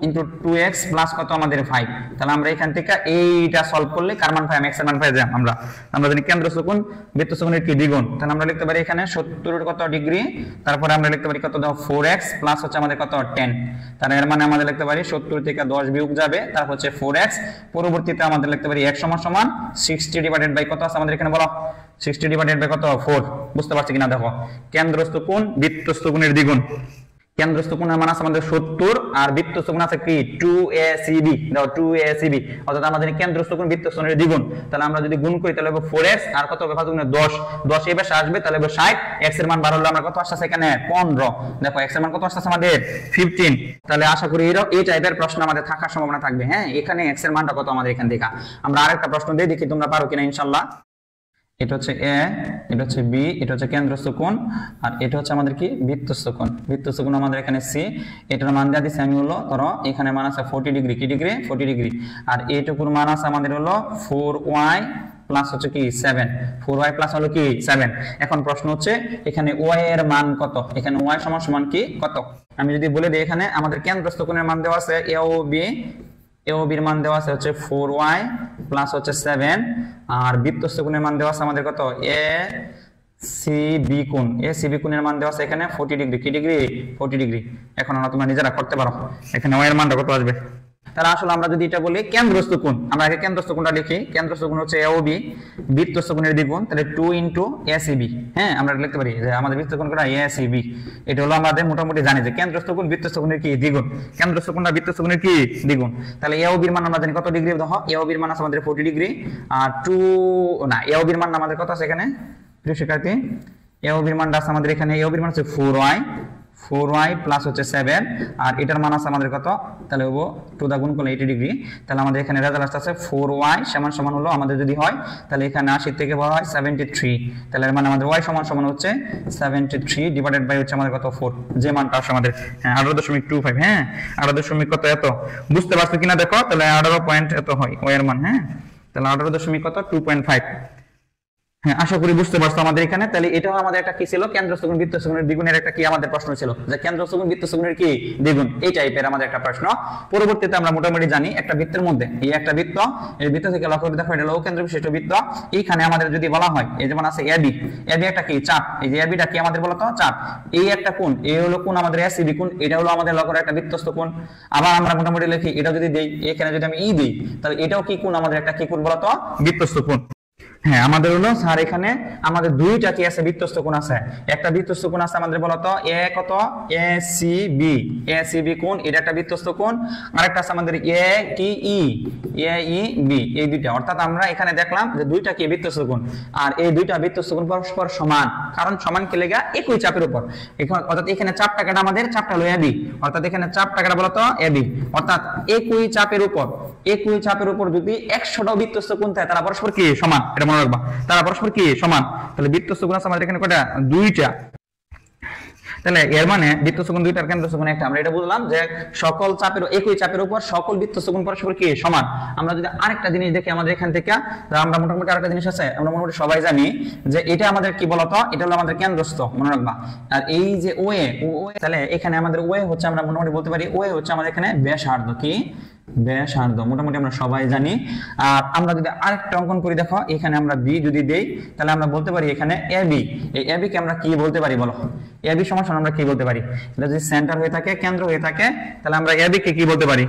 into 2x প্লাস কত আমাদের 5। তাহলে আমরা এখান থেকে এইটা সলভ করলে কার মান পাই, x এর মান পাই যাই আমরা জানি কেন্দ্রস্থ কোণ বৃত্তস্থ কোণের কি দ্বিগুণ, তাহলে আমরা লিখতে পারি এখানে 70 এর কত ডিগ্রি, তারপরে আমরা লিখতে পারি কত দাও 4x প্লাস হচ্ছে আমাদের কত 10, তাহলে এর মানে আমাদের লিখতে পারি 70 থেকে 10 বিয়োগ যাবে, তারপর হচ্ছে 4x, পরবর্তীতে আমাদের লিখতে পারি x সমান 60 ডিভাইডেড বাই কত আছে আমাদের এখানে বলো, 60 ডিভাইডেড বাই কত 4, বুঝতে পারছি কিনা দেখো, কেন্দ্রস্থ কোণ বৃত্তস্থ কোণের দ্বিগুণ, কেন্দ্রস্থ কোণের মান আছে আমাদের 70 আর বৃত্তস্থ কোণ আছে কি 2ACB, দাও 2ACB, অর্থাৎ আমাদের কেন্দ্রস্থ কোণ বৃত্তস্থ কোণের দ্বিগুণ, তাহলে আমরা যদি গুণ করি তাহলে হবে 4x আর কত হবে 10 এই পাশে আসবে, তাহলে হবে 60, x এর মান বার হলো আমরা কত আসছে এখানে 15, দেখো x এর মান কত আসছে আমাদের 15, তাহলে আশা করি এই টাইপের প্রশ্ন আমাদের থাকার সম্ভাবনা থাকবে। হ্যাঁ এখানে x এর মানটা কত আমাদের এখান থেকে, আমরা আরেকটা প্রশ্ন দিয়ে দেখি তোমরা পারো কিনা ইনশাআল্লাহ। এটা হচ্ছে A, এটা হচ্ছে B, এটা হচ্ছে কেন্দ্রস্থ কোণ, আর এটা হচ্ছে আমাদের কি বৃত্তস্থ কোণ, বৃত্তস্থ কোণ আমাদের এখানে C, এটার মান দিয়ে দিচ্ছি আমি হলো ধরো এখানে মান আছে 40 ডিগ্রি, কি ডিগ্রি 40 ডিগ্রি, আর এইটুকুর মান আছে আমাদের হলো 4y প্লাস হচ্ছে কি 7, 4y প্লাস হলো কি 7। এখন প্রশ্ন হচ্ছে এখানে y এর মান কত, এখানে y সমান কি কত, আমি যদি বলে দিই এখানে আমাদের কেন্দ্রস্থ কোণের মান দেওয়া আছে AOB এর মান দেওয়া আছে হচ্ছে 4y প্লাস হচ্ছে 7, আর বৃত্তস্থ কোণের মান দেওয়া আছে আমাদের কত ACB কোণের মান দেওয়া আছে এখানে 40 ডিগ্রি, কি ডিগ্রি 40 ডিগ্রি। এখন আমরা তোমরা নিজেরা করতে পারো এখানে y এর মানটা কত আসবে। তাহলে আসলে আমরা যদি এটা বলি কেন্দ্রস্থ কোণ, আমরা আগে কেন্দ্রস্থ কোণটা লিখি, কেন্দ্রস্থ কোণ হচ্ছে AOB বৃত্তস্থ কোণের দ্বিগুণ, তাহলে 2 into ACB, হ্যাঁ আমরা লিখতে পারি যে আমাদের বৃত্তস্থ কোণ কোনটা ACB, এটা হলো আমাদের মোটামুটি জানি যে কেন্দ্রস্থ কোণ বৃত্তস্থ কোণের কি দ্বিগুণ, কেন্দ্রস্থ কোণটা বৃত্তস্থ কোণের কি দ্বিগুণ, তাহলে AOB এর মান আমরা জানি কত ডিগ্রি, দেখো AOB এর মান আছে আমাদের 40 ডিগ্রি, আর AOB এর মান আমাদের কত আছে এখানে প্রিয় শিক্ষার্থী, AOB এর মানটা আছে আমাদের এখানে, AOB এর মান হচ্ছে 4y প্লাস হচ্ছে 7, আর এটার মান আছে আমাদের কত, তাহলে হবো 2 দা গুণ করলে 80 ডিগ্রি, তাহলে আমাদের এখানে রেজাল্ট আছে 4y সমান হলো আমাদের যদি হয় তাহলে এখানে 80 থেকে বড় হয় 73, তাহলে এর মানে আমাদের y সমান হচ্ছে 73 ডিভাইডেড বাই হচ্ছে আমাদের কত 4, যে মানটা আসে আমাদের 18.25, হ্যাঁ 18 কত এত, বুঝতে পারছো কিনা দেখো, তাহলে 18 পয়েন্ট এত হয় y এর মান, হ্যাঁ তাহলে 18.2.5, হ্যাঁ আশা করি বুঝতে পারছো আমাদের এখানে। তাহলে এটাও আমাদের একটা কি ছিল, কেন্দ্রস্থ কোণ বৃত্তস্থ কোণের দ্বিগুণের একটা কি আমাদের প্রশ্ন ছিল, যে কেন্দ্রস্থ কোণ বৃত্তস্থ কোণের কি দ্বিগুণ, এই টাইপের আমাদের একটা প্রশ্ন। পরবর্তীতে আমরা মোটামুটি জানি একটা বৃত্তের মধ্যে এই একটা বৃত্ত, এই বৃত্ত থেকে লক্ষ্য করে দেখো এটা লঘু কেন্দ্র বিশিষ্ট বৃত্ত, এইখানে আমাদের যদি বলা হয় এই যেমন আছে AB একটা কি চাপ, এই যে ABটা কি আমাদের বলতো চাপ, এই একটা কোণ এই হলো কোণ আমাদের ACB কোণ, এটা হলো আমাদের লক্ষ্য একটা বৃত্তস্থ কোণ। আবার আমরা মোটামুটি লিখি এটা যদি দেই এখানে যদি আমি E দেই তাহলে এটাও কি কোণ আমাদের একটা কি কোণ বলতো বৃত্তস্থ কোণ। হ্যাঁ আমাদের হলো স্যার এখানে আমাদের দুইটা কি আছে বৃত্তস্থ কোণ আছে, একটা বৃত্তস্থ কোণ আছে আমাদের বলতো কত ACB কোণ, এটা একটা বৃত্তস্থ কোণ, আরেকটা আছে আমাদের AEB, এই দুইটা, অর্থাৎ আমরা এখানে দেখলাম যে দুইটা কি বৃত্তস্থ কোণ, আর এই দুইটা বৃত্তস্থ কোণ পরস্পর সমান, কারণ সমান কি লেগা একই চাপের উপর, অর্থাৎ এখানে চাপটা কেটে আমাদের চাপটা হলো AB, অর্থাৎ এখানে চাপটা কেটে বলতো AB, অর্থাৎ একই চাপের উপর যদি 100টা বৃত্তস্থ কোণ থাকে তারা পরস্পর কি সমান, এটা মনে রাখবা, তারা পরস্পর কি সমান, তাহলে বৃত্তস্থ কোণ আছে আমাদের এখানে কয়টা দুইটা, তাহলে এর মানে বৃত্তস্থ কোণ দুইটার কেন্দ্রস্থ কোণ একটা, আমরা এটা বুঝলাম যে সকল চাপের একই চাপের উপর সকল বৃত্তস্থ কোণ পরস্পর কি সমান। আমরা যদি আরেকটা জিনিস দেখি আমাদের এখান থেকে, আমরা মোটামুটি আরেকটা জিনিস আছে আমরা মোটামুটি সবাই জানি যে এটা আমাদের কি বলতো, এটা হলো আমাদের কেন্দ্রস্থ, মনে রাখবা, আর এই যে OA, তাহলে এখানে আমাদের OA হচ্ছে আমরা মোটামুটি বলতে পারি OA হচ্ছে আমাদের এখানে ব্যাসার্ধ, কি ব্যাসার্ধ মোটামুটি আমরা সবাই জানি। আর আমরা যদি আরেকটা অঙ্কন করি দেখো এখানে আমরা B যদি দেই তাহলে আমরা বলতে পারি এখানে AB, এই AB কে আমরা কি বলতে পারি বলো, AB সমান আমরা কি বলতে পারি, এটা যদি সেন্টার হয়ে থাকে কেন্দ্র হয়ে থাকে তাহলে আমরা AB কে কি বলতে পারি,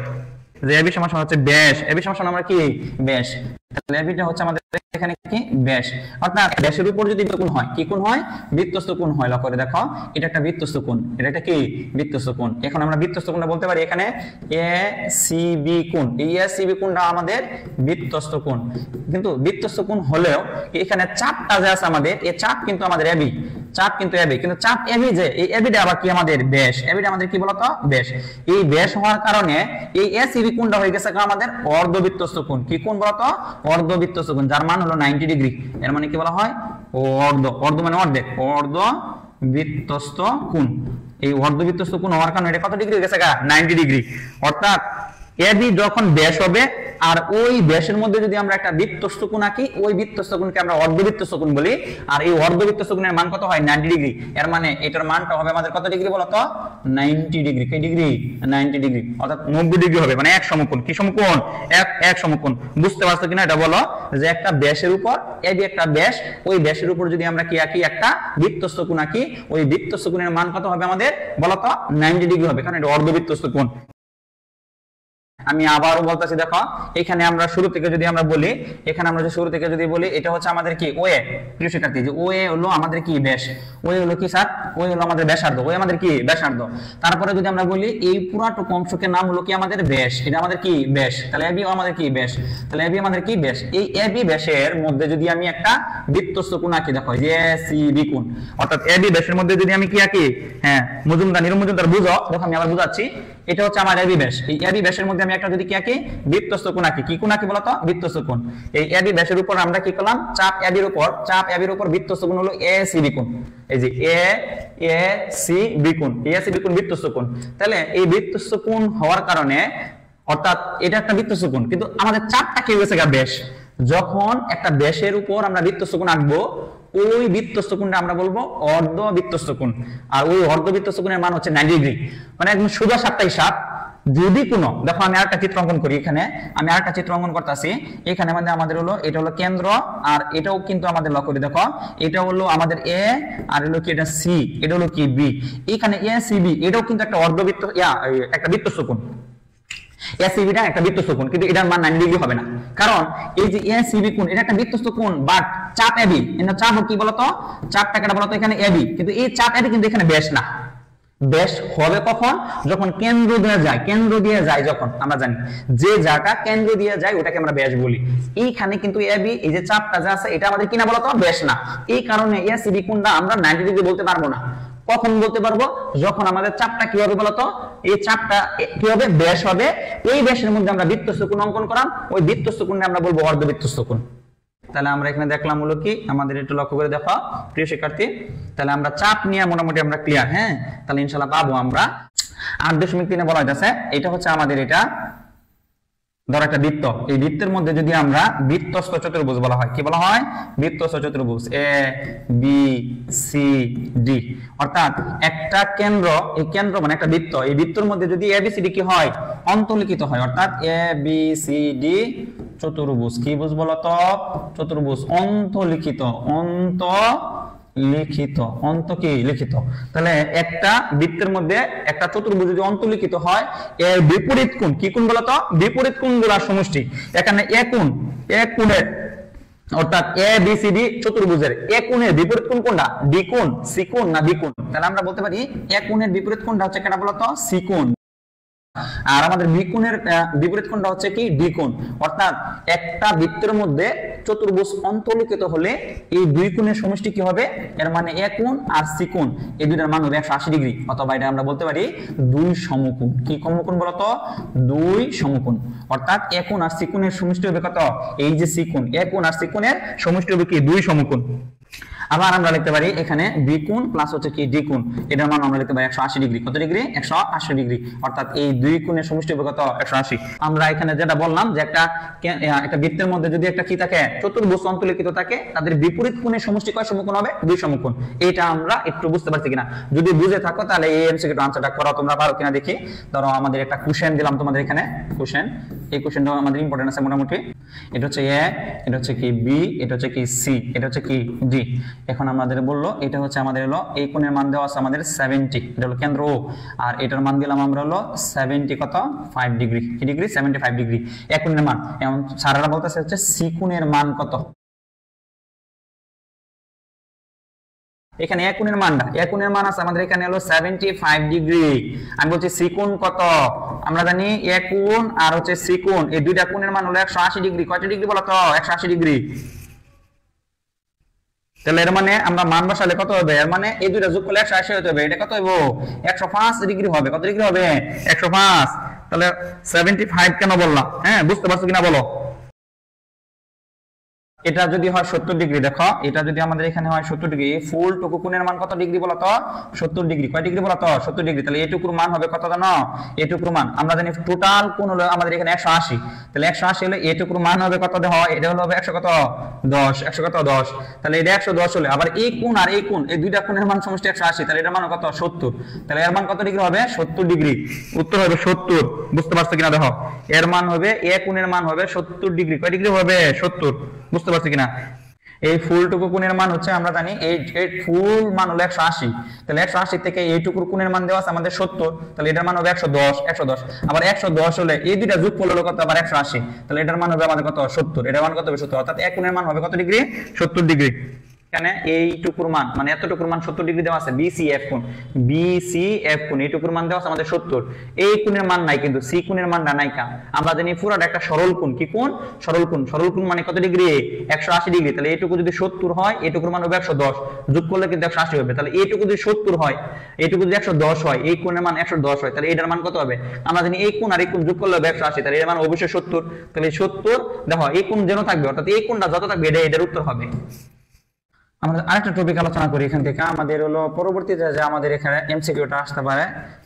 যে AB সমান হচ্ছে ব্যাস, AB সমান আমরা কি ব্যাস, তাহলে ABটা হচ্ছে আমাদের এখানে কি ব্যাস, অর্থাৎ ব্যাসের উপর যদি কোণ হয় কি কোণ হয় বৃত্তস্থ কোণ হয়, লক্ষ্য করে দেখো এটা একটা বৃত্তস্থ কোণ, এটা একটা কি বৃত্তস্থ কোণ। এখন আমরা বৃত্তস্থ কোণটা বলতে পারি এখানে ACB কোণ, এই ACB কোণটা আমাদের বৃত্তস্থ কোণ, কিন্তু বৃত্তস্থ কোণ হলেও এখানে চাপটা যে আছে আমাদের এই চাপ কিন্তু আমাদের AB, চাপ কিন্তু AB, কিন্তু চাপ AB যে এই ABটা আবার কি আমাদের ব্যাস, ABটা আমাদের কি বলতো ব্যাস, এই ব্যাস হওয়ার কারণে এই ACB কোণটা হয়ে গেছে আমাদের অর্ধবৃত্তস্থ কোণ, কি কোণ বলতো অর্ধবৃত্তস্থ কোণ, যার মান হলো 90 ডিগ্রি, এর মানে কি বলা হয় অর্ধ মানে অর্ধেক, অর্ধবৃত্তস্থ কোণ। এই অর্ধবৃত্তস্থ কোণ হওয়ার কারণে এটা কত ডিগ্রি হয়ে গেছে 90 ডিগ্রি, অর্থাৎ এবি যখন ব্যাস হবে আর ওই ব্যাসের মধ্যে যদি আমরা একটা বৃত্তস্থ কোণ আঁকি, ওই বৃত্তস্থ কোণকে আমরা অর্ধবৃত্তস্থ কোণ বলি। আর এই অর্ধবৃত্তস্থ কোণের মান কত হয় 90 ডিগ্রি। এর মানে এটার মানটা হবে আমাদের কত ডিগ্রি বলতো 90 ডিগ্রি। কি ডিগ্রি 90 ডিগ্রি, অর্থাৎ 90 ডিগ্রি হবে, মানে এক সমকোণ। কি সমকোণ? এক সমকোণ। বুঝতে পারছো কিনা এটা বলো, যে একটা ব্যাসের উপর এবি একটা ব্যাস, ওই ব্যাসের উপর যদি আমরা কি আঁকি একটা বৃত্তস্থ কোণ আঁকি, ওই বৃত্তস্থ কোণের মান কত হবে আমাদের বলতো 90 ডিগ্রি হবে, কারণ এটা অর্ধবৃত্তস্থ কোণ। আমি আবারও বলতেছি, দেখো এখানে আমরা শুরু থেকে যদি আমরা বলি, এখানে আমরা যে শুরু থেকে যদি বলি, এটা হচ্ছে আমাদের কি ওএ। প্রিয় শিক্ষার্থী, যে ওএ হলো আমাদের কি ব্যাস, ওএ হলো কি স্যার, ওএ হলো আমাদের ব্যাসার্ধ, ওএ আমাদের কি ব্যাসার্ধ। তারপরে যদি আমরা বলি এই পুরাটুকু অংশকে নাম হলো কি আমাদের ব্যাস, এটা আমাদের কি ব্যাস, তাহলে এবি আমাদের কি ব্যাস, তাহলে এবি আমাদের কি ব্যাস। এই এবি ব্যাসের মধ্যে যদি আমি একটা বৃত্তস্থ কোণ আঁকি, দেখো যে সিবি কোণ, অর্থাৎ এবি ব্যাসের মধ্যে যদি আমি কি আঁকি, হ্যাঁ মজুমদার নিরম মজুমদার বুঝো, দেখো আমি আবার বুঝাচ্ছি। এটা হচ্ছে আমার এবি ব্যাস, এই এবি ব্যাসের মধ্যে আমি একটা যদি কি আঁকি বৃত্তস্থ কোণ আঁকি, কি কোণ আঁকি বলতো বৃত্তস্থ কোণ। এই এবি ব্যাসের উপর আমরা কি করলাম, চাপ এবির উপর বৃত্তস্থ কোণ হলো এসিবি কোণ। এই যে এসিবি কোণ, এসিবি কোণ বৃত্তস্থ কোণ। তাহলে এই বৃত্তস্থ কোণ হওয়ার কারণে, অর্থাৎ এটা একটা বৃত্তস্থ কোণ, কিন্তু আমাদের চাপটা কি হয়েছে ব্যাস। যখন একটা ব্যাসের উপর আমরা বৃত্তস্থ কোণ আঁকবো, ওই বৃত্তস্থ কোণটা আমরা বলবো অর্ধবৃত্তস্থ কোণ। আর ওই অর্ধবৃত্তস্থ কোণের মান হচ্ছে 90 ডিগ্রি, মানে একদম সোজা সাপটা হিসাব। যদি কোনো, দেখো আমি আরেকটা চিত্র অঙ্কন করি, এখানে আমি আরেকটা চিত্র অঙ্কন করতেছি। এখানে আমাদের হলো, এটা হলো কেন্দ্র, আর এটাও কিন্তু আমাদের লক্ষ্য করি, দেখো এটা হলো আমাদের এ, আর হলো কি এটা সি, এটা হলো কি বি। এখানে এ সি বি এটাও কিন্তু একটা অর্ধবৃত্ত, একটা বৃত্তস্থ কোণ। এসিবিটা একটা বৃত্তস্থ কোণ, কিন্তু এটার মান 90 ডিগ্রি হবে না, কারণ এই যে এসিবি কোণ এটা একটা বৃত্তস্থ কোণ, বাট চাপ এবি, এটা চাপ কি বলতো, চাপটা বলতো এখানে এবি, কিন্তু এই চাপ এবি কিন্তু এখানে ব্যাস না। ব্যাস হবে কখন, যখন কেন্দ্র দিয়ে যায়, যখন আমরা জানি যে জায়গা কেন্দ্র দিয়ে যায় ওটাকে আমরা ব্যাস বলি। এইখানে কিন্তু এবি, এই যে চাপটা যা আছে এটা আমাদের কিনা বলতো ব্যাস না। এই কারণে এসিবি কোণটা আমরা 90 ডিগ্রি বলতে পারবো না। কখন বলতে পারবো, যখন আমাদের চাপটা কি হবে বলতো, এই চাপটা কি হবে ব্যাস হবে। এই ব্যাসের মধ্যে আমরা বৃত্তস্থ কোণ অঙ্কন করাম, ওই বৃত্তস্থ কোণে আমরা বলবো অর্ধবৃত্তস্থ কোণ। তাহলে আমরা এখানে দেখলাম হলো কি, আমাদের একটু লক্ষ্য করে দেখো প্রিয় শিক্ষার্থী, তাহলে আমরা চাপ নিয়ে মোটামুটি আমরা ক্লিয়ার। হ্যাঁ, তাহলে ইনশাআল্লাহ পাবো আমরা। 8.3 বলা হয়েছে, এটা হচ্ছে আমাদের, এটা ধর একটা বৃত্ত, এই বৃত্তের মধ্যে যদি আমরা বৃত্তস্থ চতুর্ভুজ বলা হয়, কি বলা হয় বৃত্তস্থ চতুর্ভুজ, এ বি সি ডি, অর্থাৎ একটা কেন্দ্র, এই কেন্দ্র মানে একটা বৃত্ত, এই বৃত্তের মধ্যে যদি এ বি সি ডি কি হয় অন্তর্লিখিত হয়, অর্থাৎ এ বি সি ডি চতুর্ভুজ, কি বুঝ বলতো চতুর্ভুজ অন্তর্লিখিত, অন্ত কি লিখিত। তাহলে একটা বৃত্তের মধ্যে একটা চতুর্ভুজ যদি অন্তর্লিখিত হয়, এর বিপরীত কোণ, কি কোণ বলতো বিপরীত কোণগুলোর সমষ্টি। এখানে এ কোণের, অর্থাৎ এ বি সি ডি চতুর্ভুজের এ কোণের বিপরীত কোণ কোনটা, ডি কোণ, সি কোণ না বি কোণ। তাহলে আমরা বলতে পারি এ কোণের বিপরীত কোণটা হচ্ছে কেটা বলতো সি কোণ, আর আমাদের বি কোণের বিপরীত কোণটা হচ্ছে কি ডি কোণ। অর্থাৎ একটা বৃত্তের মধ্যে চতুর্ভুজ অন্তর্লিখিত হলে এই দুই কোণের সমষ্টি কি হবে, এর মানে এ কোণ আর সি কোণ, এই দুইটার মান হবে 180 ডিগ্রি, অথবা এটা আমরা বলতে পারি দুই সমকোণ। কি সমকোণ বলতো দুই সমকোণ। অর্থাৎ এ কোণ আর সি কোণের সমষ্টি হবে কত, এই যে সি কোণ, এ কোণ আর সি কোণের সমষ্টি হবে কি দুই সমকোণ। আবার আমরা লিখতে পারি এখানে বি কোণ প্লাস হচ্ছে কি ডি কোণ, এটার মান আমরা লিখতে পারি 180 ডিগ্রি। কত ডিগ্রি 180 ডিগ্রি, অর্থাৎ এই দুই কোণের সমষ্টি হবে কত 180। আমরা এখানে যেটা বললাম যে একটা বৃত্তের মধ্যে যদি একটা কি থাকে চতুর্ভুজ অন্তর্লিখিত থাকে, তাদের বিপরীত কোণের সমষ্টি কয় সমকোণ হবে, দুই সমকোণ। এটা আমরা একটু বুঝতে পারছি কিনা, যদি বুঝে থাকো তাহলে এই এমসিকিউ আনসারটা করা তোমরা পারো কিনা দেখি। ধরো আমাদের একটা কোশ্চেন দিলাম তোমাদের এখানে, কোশ্চেন, এই কোশ্চেনটা আমাদের ইম্পর্টেন্ট আছে মোটামুটি। এটা হচ্ছে এ, এটা হচ্ছে কি বি, এটা হচ্ছে কি সি, এটা হচ্ছে কি ডি। এখন আমাদের বললো এটা হচ্ছে আমাদের হলো এই কোণের মান দেওয়া আছে আমাদের 70, এটা হলো কেন্দ্র ও, আর এটার মান দিলাম আমরা হলো 70 কত 5 ডিগ্রি, কি ডিগ্রি 75 ডিগ্রি এক কোণের মান। এখন স্যাররা বলতেছে হচ্ছে সি কোণের মান কত, এখানে এক কোণের মানটা, এক কোণের মান আছে আমাদের এখানে হলো 75 ডিগ্রি। আমি বলছি সি কোণ কত, আমরা জানি এক কোণ আর হচ্ছে সি কোণ, এই দুইটা কোণের মান হলো 180 ডিগ্রি। কয়টা ডিগ্রি বলো তো 180 ডিগ্রি। তাহলে এর মানে আমরা মান বসালে কত হবে, এর মানে এই দুইটা যোগ করলে 180 হতে হবে, এটা কত হবে 105 ডিগ্রি হবে। কত ডিগ্রি হবে 105। তাহলে 75 কেন বললাম, হ্যাঁ বুঝতে পারছো কিনা বলো। এটা যদি হয় 70 ডিগ্রি, দেখো এটা যদি আমাদের এখানে হয় 70 ডিগ্রি, ফুল টুকু কোণের মান কত ডিগ্রি বলো তো? 70 ডিগ্রি। কয় ডিগ্রি বলো তো? 70 ডিগ্রি। তাহলে এইটুকুর মান হবে কত জানো? এইটুকুর মান আমরা জানি টোটাল কোণ হলো আমাদের এখানে 180। তাহলে 180 হলে এইটুকুর মান হবে কত? দেখো এটা হলো হবে 100 কত? 10। 100 কত? 10। তাহলে এটা 110 হলে আবার এই কোণ আর এই কোণ, এই দুইটা কোণের মান সমষ্টি 180, তাহলে এটার মান কত? 70। তাহলে এর মান কত ডিগ্রি হবে? 70 ডিগ্রি। উত্তর হবে 70। বুঝতে পারছো কিনা দেখো, এর মান হবে এ কোণের মান হবে 70 ডিগ্রি। কয় ডিগ্রি হবে? 70। বুঝতে পারছো কিনা? এই ফুলটুকু কোণের মান হচ্ছে আমরা জানি এই ফুল মান হলো 180। তাহলে 180 থেকে এইটুকুর কোণের মান দেওয়া আছে আমাদের 70, তাহলে এটার মান হবে 110। 110 আবার 110 হলে এই দুইটা যোগ করলে হলো কত? আবার 180। তাহলে এটার মান হবে আমাদের কত? 70। এটার মান কত হবে? 70। অর্থাৎ এক কোণের মান হবে কত ডিগ্রি? 70 ডিগ্রি। এখানে এইটুকুর মান মানে এতটুকুর মান 70 ডিগ্রি দেওয়া আছে। বিসিএফ কোণ, বিসিএফ কোণ এইটুকুর মান দেওয়া আছে আমাদের 70। এই কোণের মান নাই, কিন্তু সি কোণের মানটা নাই কা। আমরা জানি পুরোটা একটা সরল কোণ। কি কোণ? সরল কোণ। সরল কোণ মানে কত ডিগ্রি? 180 ডিগ্রি। তাহলে এইটুকু যদি 70 হয়, এইটুকুর মান হবে 110, যোগ করলে কিন্তু 180 হবে। তাহলে এইটুকু যদি 70 হয়, এইটুকু যদি 110 হয়, এই কোণের মান 110 হয়, তাহলে এটার মান কত হবে? আমরা জানি এই কোণ আর এই কোণ যোগ করলে হবে 180, তাহলে এর মান অবশ্যই 70। তাহলে 70 দেখো এই কোণ যেন থাকবে, অর্থাৎ এই কোণটা যত থাকবে এটার উত্তর হবে। আমরা আরেকটা টপিক আলোচনা করি এখান থেকে। আমাদের হলো পরবর্তীতে যে আমাদের এখানে এমসিকিউটা আসতে পারে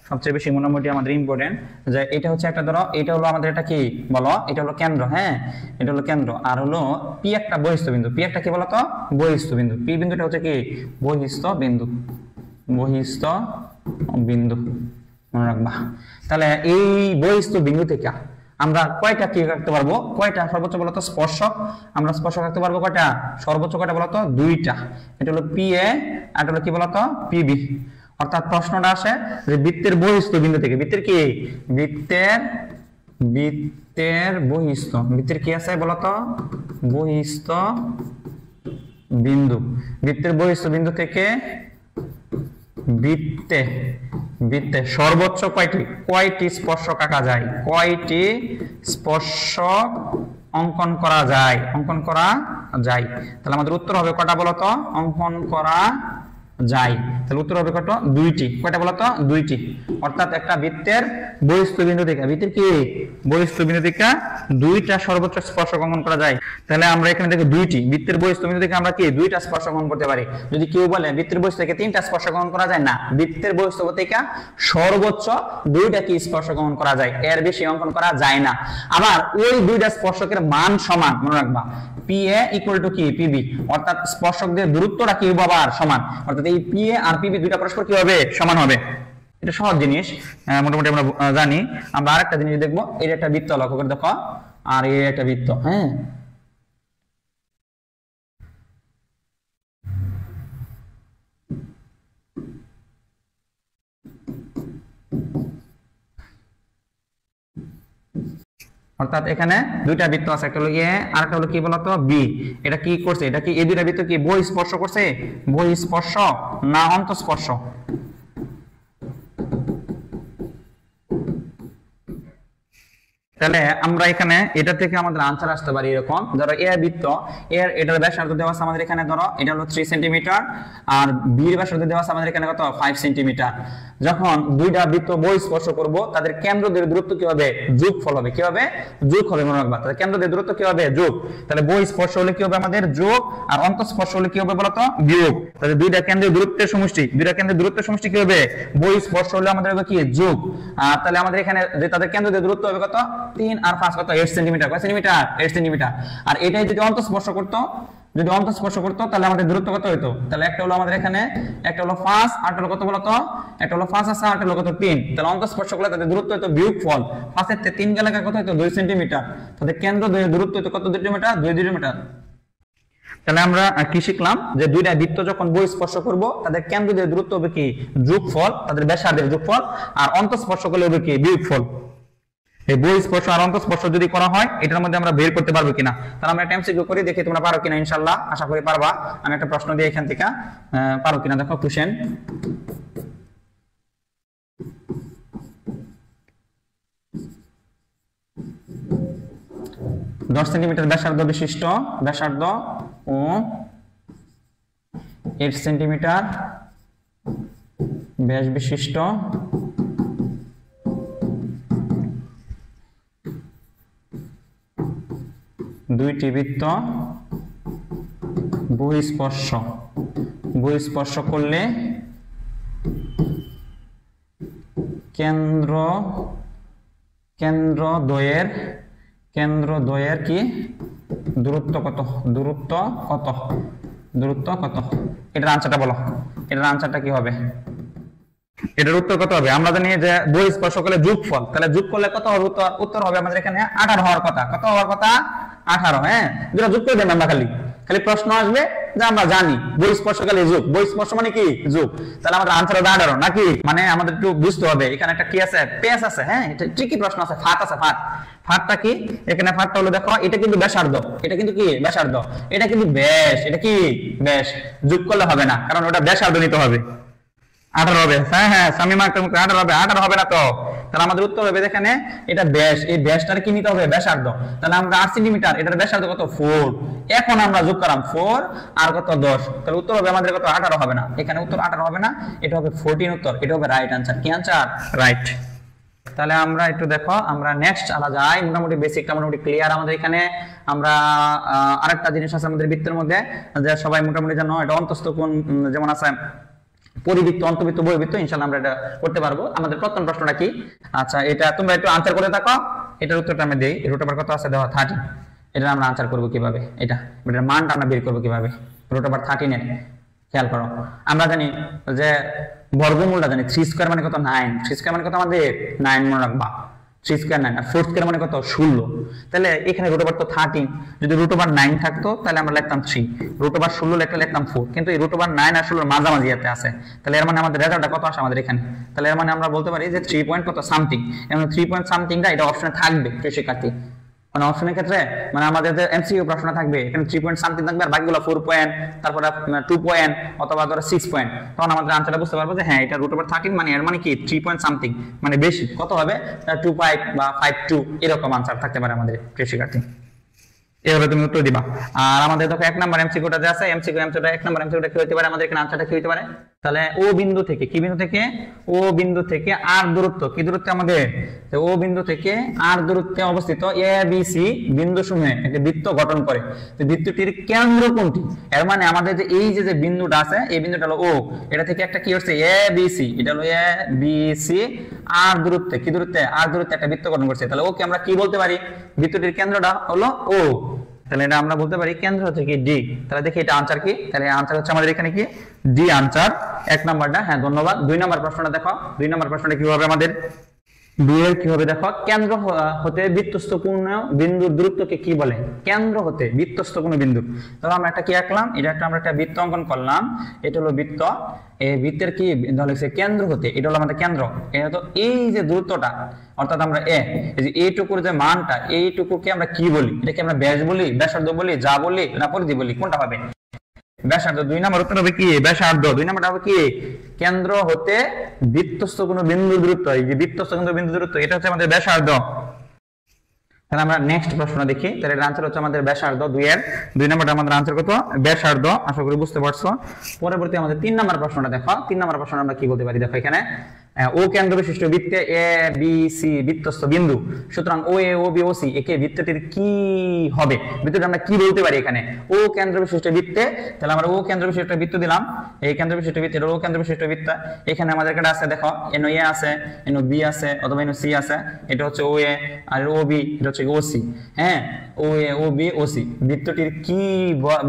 সবচেয়ে বেশি মোটামুটি আমাদের ইম্পর্টেন্ট, যে এটা হচ্ছে একটা ধরো এটা হলো আমাদের এটা কি বলো? এটা হলো কেন্দ্র। হ্যাঁ, এটা হলো কেন্দ্র। আর হলো পি একটা বহিস্থ বিন্দু। পি একটা কি বলতো? বহিস্থ বিন্দু। পি বিন্দুটা হচ্ছে কি? বহিস্থ বিন্দু। বহিস্থ বিন্দু মনে রাখবা। তাহলে এই বহিস্থ বিন্দু থেকে আমরা কয়টা কি রাখতে পারবো? কয়টা সর্বোচ্চ বলতো? স্পর্শক। আমরা স্পর্শক রাখতে পারবো কয়টা? সর্বোচ্চ কয়টা বলতো? দুইটা। এটা হলো পি এ আর এটা হলো কি বলতো? পিবি। অর্থাৎ প্রশ্নটা আসে যে বৃত্তের বহিস্থ বিন্দু থেকে, বৃত্তের কি? বৃত্তের বহিস্থ, বৃত্তের কি আছে বলতো? বহিস্থ বিন্দু। বৃত্তের বহিস্থ বিন্দু থেকে বৃত্তে সর্বোচ্চ কয়টি স্পর্শক আঁকা যায়? কয়টি স্পর্শক অঙ্কন করা যায়? তাহলে আমাদের উত্তর হবে কয়টা বলতো? অঙ্কন করা যায়। তাহলে উত্তর হবে কত? দুইটি। কয়টা বলতো? দুইটি। অর্থাৎ একটা বৃত্তের বহিস্থ বিন্দু থেকে, বৃত্তের কি? বহিস্থ বিন্দু থেকে দুইটা সর্বোচ্চ স্পর্শক অঙ্কন করা যায়। তাহলে আমরা এখানে দেখো দুইটি বৃত্তের বহিস্থ বিন্দু থেকে আমরা কি দুইটা স্পর্শক অঙ্কন করতে পারি। যদি কেউ বলে বৃত্তের বহিস্থ থেকে তিনটা স্পর্শক অঙ্কন করা যায়, না, বৃত্তের বহিস্থ থেকে সর্বোচ্চ দুইটা কি স্পর্শক অঙ্কন করা যায়, এর বেশি অঙ্কন করা যায় না। আবার ওই দুইটা স্পর্শকের মান সমান, মনে রাখবা। পি এ ইকুয়াল টু কি? পিবি। অর্থাৎ স্পর্শকদের দূরত্বটা কি হবে? আবার সমান। অর্থাৎ এই পি এ আর পিবি দুইটা পরস্পর কি হবে? সমান হবে। এটা সহজ জিনিস, মোটামুটি আমরা জানি। আমরা আরেকটা জিনিস দেখবো। এটা একটা বৃত্ত, লক্ষ্য করে দেখো, আর এই একটা বৃত্ত। হ্যাঁ, অর্থাৎ এখানে দুইটা বৃত্ত আছে, একটা হলো এ আর একটা হলো কি বলতো? বি। এটা কি করছে? এটা কি এই দুইটা বৃত্ত কি বহিঃস্পর্শ করছে? বহিঃস্পর্শ না অন্তঃস্পর্শ? তাহলে আমরা এখানে এটা থেকে আমাদের আনসার আসতে পারি এরকম। ধরো এ বৃত্ত, এর এটার ব্যাসার্ধ দেওয়া আছে আমাদের এখানে, ধরো এটা হলো 3 সেন্টিমিটার, আর বি এর ব্যাসার্ধ দেওয়া আছে আমাদের এখানে কত? 5 সেন্টিমিটার। যখন দুইটা বৃত্ত বহিঃস্পর্শ করব, তাদের কেন্দ্রদের দূরত্ব কি হবে? যোগফল হবে। কি হবে? যোগ হবে, মনে রাখবা। তাহলে কেন্দ্রদের দূরত্ব কি হবে? যোগ। তাহলে বহিঃস্পর্শ হলে কি হবে আমাদের? যোগ। আর অন্তঃস্পর্শ হলে কি হবে বলতো? বিয়োগ। তাহলে দুইটা কেন্দ্রের দূরত্বের সমষ্টি, দুইটা কেন্দ্রের দূরত্বের সমষ্টি কি হবে? বহিঃস্পর্শ হলে আমাদের হবে কি? যোগ। আর তাহলে আমাদের এখানে যে তাদের কেন্দ্রদের দূরত্ব হবে কত? 3 আর 5 কত? 8 সেন্টিমিটার। কয় সেন্টিমিটার? 8 সেন্টিমিটার। আর এটাই যদি অন্তঃস্পর্শ করতো, তাহলে আমাদের দূরত্ব কত হতো? তাহলে একটা হলো আমাদের এখানে, একটা হলো 5 আর একটা হলো কত বলতো? একটা হলো 5 আছে আর একটা হলো কত? 3। তাহলে অন্তঃস্পর্শ করলে তাদের দূরত্ব হতো বিয়োগফল। 5 এর থেকে 3 গেলে কত হতো? 2 সেন্টিমিটার। তাদের কেন্দ্র দূরত্ব হতো কত? 2 মিটার। 2 মিটার। তাহলে আমরা কি শিখলাম? যে দুইটা বৃত্ত যখন বহিঃস্পর্শ করব, তাদের কেন্দ্রদের দূরত্ব হবে কি? যোগফল, তাদের ব্যাসার্ধের যোগফল। আর অন্তঃস্পর্শ করলে হবে কি? বিয়োগফল। এই বহিঃস্পর্শ আর অন্তঃস্পর্শ যদি করা হয়, এটার মধ্যে আমরা বের করতে পারবো কিনা। তাহলে আমরা একটা এমসিকিউ করি, দেখি তোমরা পারো কিনা। ইনশাআল্লাহ আশা করি পারবা। আমি একটা প্রশ্ন দিই এখান থেকে, পারো কিনা দেখো। কোশ্চেন, দশ সেন্টিমিটার ব্যাসার্ধ বিশিষ্ট, ব্যাসার্ধ ও 8 সেন্টিমিটার ব্যাস বিশিষ্ট দুইটি বৃত্ত বহিঃস্পর্শ, বহিঃস্পর্শ করলে কেন্দ্র দ্বয়ের কি দূরত্ব কত, দূরত্ব কত, এটার আনসারটা বলো, এটার আনসারটা কি হবে, এটার উত্তর কত হবে? আমরা জানি যে বহিঃস্পর্শ করলে যোগফল, তাহলে যোগ করলে কত হবে উত্তর? উত্তর হবে আমাদের এখানে 18 হওয়ার কথা। কত হওয়ার কথা? 18। হ্যাঁ, যেটা যোগ করে দেন আমরা, খালি প্রশ্ন আসবে যে আমরা জানি বহিঃস্পর্শকালে যোগ, বহিঃস্পর্শ মানে কি যোগ, তাহলে আমাদের আনসার হবে 18 নাকি? মানে আমাদের একটু বুঝতে হবে এখানে একটা কি আছে, পেস আছে। হ্যাঁ, এটা ট্রিকি প্রশ্ন আছে, ফাট আছে, ফাটটা কি? এখানে ফাটটা হলো দেখো, এটা কিন্তু ব্যাসার্ধ, এটা কিন্তু কি ব্যাসার্ধ, এটা কিন্তু ব্যাস, এটা কি ব্যাস, যোগ করলে হবে না, কারণ ওটা ব্যাসার্ধ নিতে হবে। 18 হবে। হ্যাঁ, শামিমা একটা 18 হবে, 18 হবে না তো, তাহলে আমাদের উত্তর হবে এখানে এটা ব্যাস, এই ব্যাসটার কি নিতে হবে? ব্যাসার্ধ। তাহলে আমরা 8 সেন্টিমিটার, এটার ব্যাসার্ধ কত? 4। এখন আমরা যোগ করলাম 4 আর কত 10, তাহলে উত্তর হবে আমাদের কত? 18 হবে না, এখানে উত্তর 18 হবে না, এটা হবে 14 উত্তর, এটা হবে রাইট আনসার। কি আনসার? রাইট। তাহলে আমরা একটু দেখো, আমরা নেক্সট আলা যাই, মোটামুটি বেসিকটা মোটামুটি ক্লিয়ার আমাদের এখানে। আমরা আরেকটা জিনিস আছে আমাদের বৃত্তের মধ্যে, যে সবাই মোটামুটি জানো, এটা অন্তস্থ কোণ যেমন আছে, পরিবৃত্ত, অন্তবৃত্ত, বহির্বৃত্ত, ইনশাআল্লাহ আমরা এটা করতে পারবো। আমাদের প্রথম প্রশ্নটা কি? আচ্ছা, এটা তোমরা একটু আনসার করে থাকো, এটার উত্তরটা আমি দেই। রুট ওভার কত আছে দেখো? 30। এটা আমরা আনসার করব কিভাবে? এটার মানটা আমরা বের করব কিভাবে? রুট ওভার 13 এর খেয়াল করো, আমরা জানি যে বর্গমূলটা জানি, 3 স্কয়ার মানে কত? 9। 3 স্কয়ার মানে কত? আমাদের 9 মনে রাখবা। 3 স্কয়ার 9, আর 4 স্কয়ার মানে কত? 16। তাহলে এখানে রুট ওভার তো 13, যদি রুট ওভার 9 থাকতো তাহলে আমরা লিখতাম 3, রুট ওভার 16 লিখতাম 4, কিন্তু এই রুট ওভার 9 আর 16 এর মাঝামাঝি এতে আছে। তাহলে এর মানে আমাদের রেজাল্টটা কত আসে আমাদের এখানে? তাহলে এর মানে আমরা বলতে পারি যে 3 পয়েন্ট কত সামথিং, এবং 3 পয়েন্ট সামথিংটা এটা অপশনে থাকবে প্রিয় শিক্ষার্থী। মানে অপশনের ক্ষেত্রে মানে আমাদের যে এমসিকিউ প্রশ্ন থাকবে, এখানে 3 পয়েন্ট সামথিং থাকবে, আর বাকিগুলো 4 পয়েন্ট, তারপরে 2 পয়েন্ট, অথবা ধরো 6 পয়েন্ট। তখন আমাদের আনসারটা বুঝতে পারবো যে হ্যাঁ, এটা রুট ওভার 13, মানে এর মানে কি 3 পয়েন্ট সামথিং, মানে বেশি। কত হবে? 25 বা 52 এরকম আনসার থাকতে পারে আমাদের প্রিয় শিক্ষার্থী। এভাবে তুমি উত্তর দিবা। আর আমাদের দেখো 1 নাম্বার এমসিকিউটা যে আছে, এমসিকিউটা 1 নাম্বার এমসিকিউটা কি হতে পারে আমাদের এখানে? আনসারটা কি হতে পারে? তাহলে ও বিন্দু থেকে, কি বিন্দু থেকে? ও বিন্দু থেকে আর দূরত্ব, কি দূরত্ব আমাদের? তো ও বিন্দু থেকে আর দূরত্বে অবস্থিত এ বি সি বিন্দু সমূহে একটা বৃত্ত গঠন করে। তো বৃত্তটির কেন্দ্র কোনটি? এর মানে আমাদের যে এই যে বিন্দুটা আছে, এই বিন্দুটা হলো ও, এটা থেকে একটা কি হচ্ছে? এ বি সি, এটা হলো এ বি সি আর দূরত্বে, কি দূরত্বে? আর দূরত্বে একটা বৃত্ত গঠন করছে। তাহলে ওকে আমরা কি বলতে পারি? বৃত্তটির কেন্দ্রটা হলো ও, তাহলে এটা আমরা বলতে পারি কেন্দ্র হচ্ছে কি ডি। তাহলে দেখি এটা আনসার কি? তাহলে আনসার হচ্ছে আমাদের এখানে কি ডি আনসার, 1 নাম্বারটা। হ্যাঁ, ধন্যবাদ। 2 নাম্বার প্রশ্নটা দেখো, 2 নাম্বার প্রশ্নটা কি হবে আমাদের? দুইয়ের কি হবে দেখো, কেন্দ্র হতে বৃত্তস্থ কোন বিন্দুর দূরত্বকে কি বলে? কেন্দ্র হতে বৃত্তস্থ কোন বিন্দু। তাহলে আমরা একটা কি আঁকলাম, এটা একটা আমরা একটা বৃত্ত অঙ্কন করলাম, এটা হলো বৃত্ত। এই বৃত্তের কি লিখছে? কেন্দ্র হতে, এটা হলো আমাদের কেন্দ্র। এটা তো এই যে দূরত্বটা, অর্থাৎ আমরা এই যে এইটুকুর যে মানটা, এইটুকুকে আমরা কি বলি? এটাকে আমরা ব্যাস বলি, ব্যাসার্ধ বলি, যা বলি না পরিধি বলি? কোনটা হবে? ব্যাসার্ধ। 2 নম্বর উত্তর হবে কি? ব্যাসার্ধ। 2 নম্বরটা হবে কি? কেন্দ্র হতে বৃত্তস্থ কোন বিন্দুর দূরত্ব, এই যে বৃত্তস্থ কোন বিন্দুর দূরত্ব, এটা হচ্ছে আমাদের ব্যাসার্ধ। তাহলে আমরা নেক্সট প্রশ্ন দেখি, তাহলে এর আনসার হচ্ছে আমাদের ব্যাসার্ধ। 2 নম্বরটা আমাদের আনসার কত? ব্যাসার্ধ। আশা করি বুঝতে পারছো। পরবর্তী আমাদের 3 নম্বর প্রশ্নটা দেখো, 3 নম্বর প্রশ্ন আমরা কি বলতে পারি দেখো এখানে, ও কেন্দ্র বিশিষ্ট বৃত্তে এ বি সি বৃত্তস্থ বিন্দু, সুতরাং ও এ ও বি ও সি একে বৃত্তটির কি হবে? বৃত্তটি আমরা কি বলতে পারি এখানে? ও কেন্দ্র বিশিষ্ট বৃত্তে, তাহলে আমরা ও কেন্দ্র বিশিষ্ট বৃত্ত দিলাম, এই কেন্দ্র বিশিষ্ট বৃত্ত, এটা ও কেন্দ্র বিশিষ্ট বৃত্ত। এখানে আমাদের কাছে আছে দেখো, এনো এ আছে, এনো বি আছে, অথবা এনো সি আছে, এটা হচ্ছে ও এ, আর ও বি এটা হচ্ছে ও সি। হ্যাঁ, ও এ ও বি ও সি বৃত্তটির কি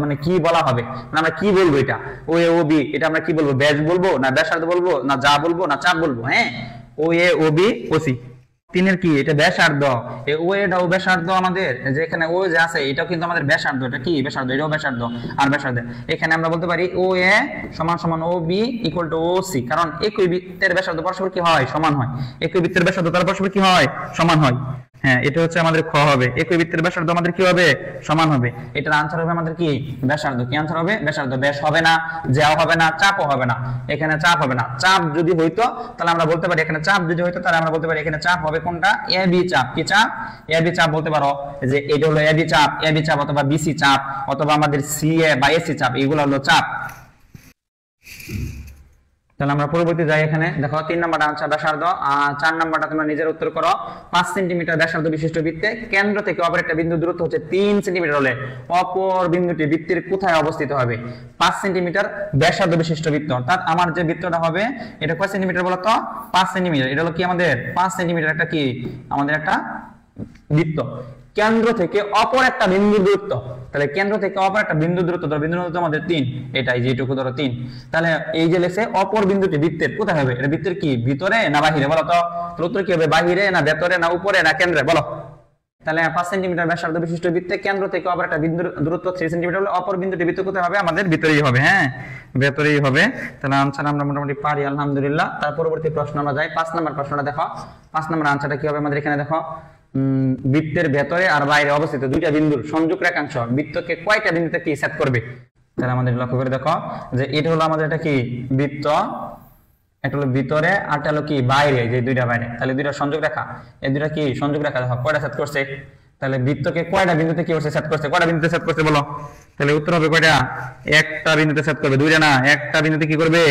মানে কি বলা হবে? মানে আমরা কি বলবো? এটা ও এ ও বি, এটা আমরা কি বলবো? ব্যাস বলবো, না ব্যাসার্ধ বলবো, না যা বলবো, না চাপ বলবো? হ্যাঁ, ও এ ও বি ও সি, 3 এর কি? এটা ব্যাসার্ধ। এই ও এটাও ব্যাসার্ধ আমাদের, যে এখানে ও যে আছে এটাও কিন্তু আমাদের ব্যাসার্ধ। এটা কি ব্যাসার্ধ? এটাও ব্যাসার্ধ আর ব্যাসার্ধ। এখানে আমরা বলতে পারি ও এ সমান সমান O B equal to O C, কারণ একই বৃত্তের ব্যাসার্ধ পরস্পর কি হয়? সমান হয়। একই বৃত্তের ব্যাসার্ধ তার পরস্পর কি হয়? সমান হয়। হ্যাঁ, এটা হচ্ছে আমাদের খ হবে, একই বৃত্তের ব্যাসার্ধ আমাদের কি হবে? সমান হবে। এটার আনসার হবে আমাদের কি? ব্যাসার্ধ। কি আনসার হবে? ব্যাসার্ধ। ব্যাস হবে না, জ্যাও হবে না, চাপও হবে না। এখানে চাপ হবে না। চাপ যদি হইতো তাহলে আমরা বলতে পারি, এখানে চাপ যদি হইতো তাহলে আমরা বলতে পারি এখানে চাপ হবে কোনটা? এ বি চাপ। কি চাপ? এ বি চাপ বলতে পারো, যে এটা হলো এ বি চাপ, এ বি চাপ, অথবা বিসি চাপ, অথবা আমাদের সি এ বা এসি চাপ, এগুলো হলো চাপ। তাহলে আমরা পরবর্তী যাই। এখানে দেখো 3 নাম্বারটা আনসার ব্যাসার্ধ, আর 4 নাম্বারটা তোমরা নিজের উত্তর করো। 5 সেন্টিমিটার ব্যাসার্ধ বিশিষ্ট বৃত্তে কেন্দ্র থেকে অপর একটা বিন্দু দূরত্ব হচ্ছে 3 সেন্টিমিটার হলে অপর বিন্দুটি বৃত্তের কোথায় অবস্থিত হবে? 5 সেন্টিমিটার ব্যাসার্ধ বিশিষ্ট বৃত্ত, অর্থাৎ আমার যে বৃত্তটা হবে এটা কয় সেন্টিমিটার বলো তো? 5 সেন্টিমিটার। এটা হলো কি আমাদের 5 সেন্টিমিটার একটা কি আমাদের একটা বৃত্ত। কেন্দ্র থেকে অপর একটা বিন্দুর দূরত্ব, তাহলে কেন্দ্র থেকে অপর একটা বিন্দু দূরত্ব ধরো, বিন্দু দূরত্ব আমাদের 3, এটাই যেটুকু ধরো 3। তাহলে এই যে লেখছে অপর বিন্দুটি বৃত্তের কোথায় হবে? এটা বৃত্তের কি ভিতরে না বাহিরে বলো তো? উত্তর কি হবে? বাহিরে না ভেতরে না উপরে না কেন্দ্রে বলো? তাহলে 5 সেন্টিমিটার ব্যাসার্ধ বিশিষ্ট বৃত্তে কেন্দ্র থেকে অপর একটা বিন্দুর দূরত্ব 3 সেন্টিমিটার হলে অপর বিন্দুটি বৃত্ত কোথায় হবে? আমাদের ভিতরেই হবে। হ্যাঁ, ভেতরেই হবে। তাহলে আনসার আমরা মোটামুটি পারি আলহামদুলিল্লাহ। তার পরবর্তী প্রশ্ন আমরা যাই। 5 নাম্বার প্রশ্নটা দেখো। 5 নাম্বার আনসারটা কি হবে আমাদের? এখানে দেখো বৃত্তের ভেতরে আর বাইরে অবস্থিত দুইটা বিন্দুর সংযোগ রেখাংশ বৃত্তকে কয়টা বিন্দুতে কি সেট করবে? তাহলে আমাদের লক্ষ্য করে দেখো যে এটা হলো আমাদের এটা কি বৃত্ত, এটা হলো ভিতরে আর এটা হলো কি বাইরে, যে দুইটা বাইরে। তাহলে দুইটা সংযোগ রেখা, এই দুইটা কি সংযোগ রেখা দেখো কয়টা সেট করছে? তাহলে বৃত্তকে কয়টা বিন্দুতে কি করছে? সেট করছে। কয়টা বিন্দুতে সেট করছে বলো? তাহলে উত্তর হবে কয়টা? একটা বিন্দুতে সেট করবে, দুইটা না, একটা বিন্দুতে কি করবে?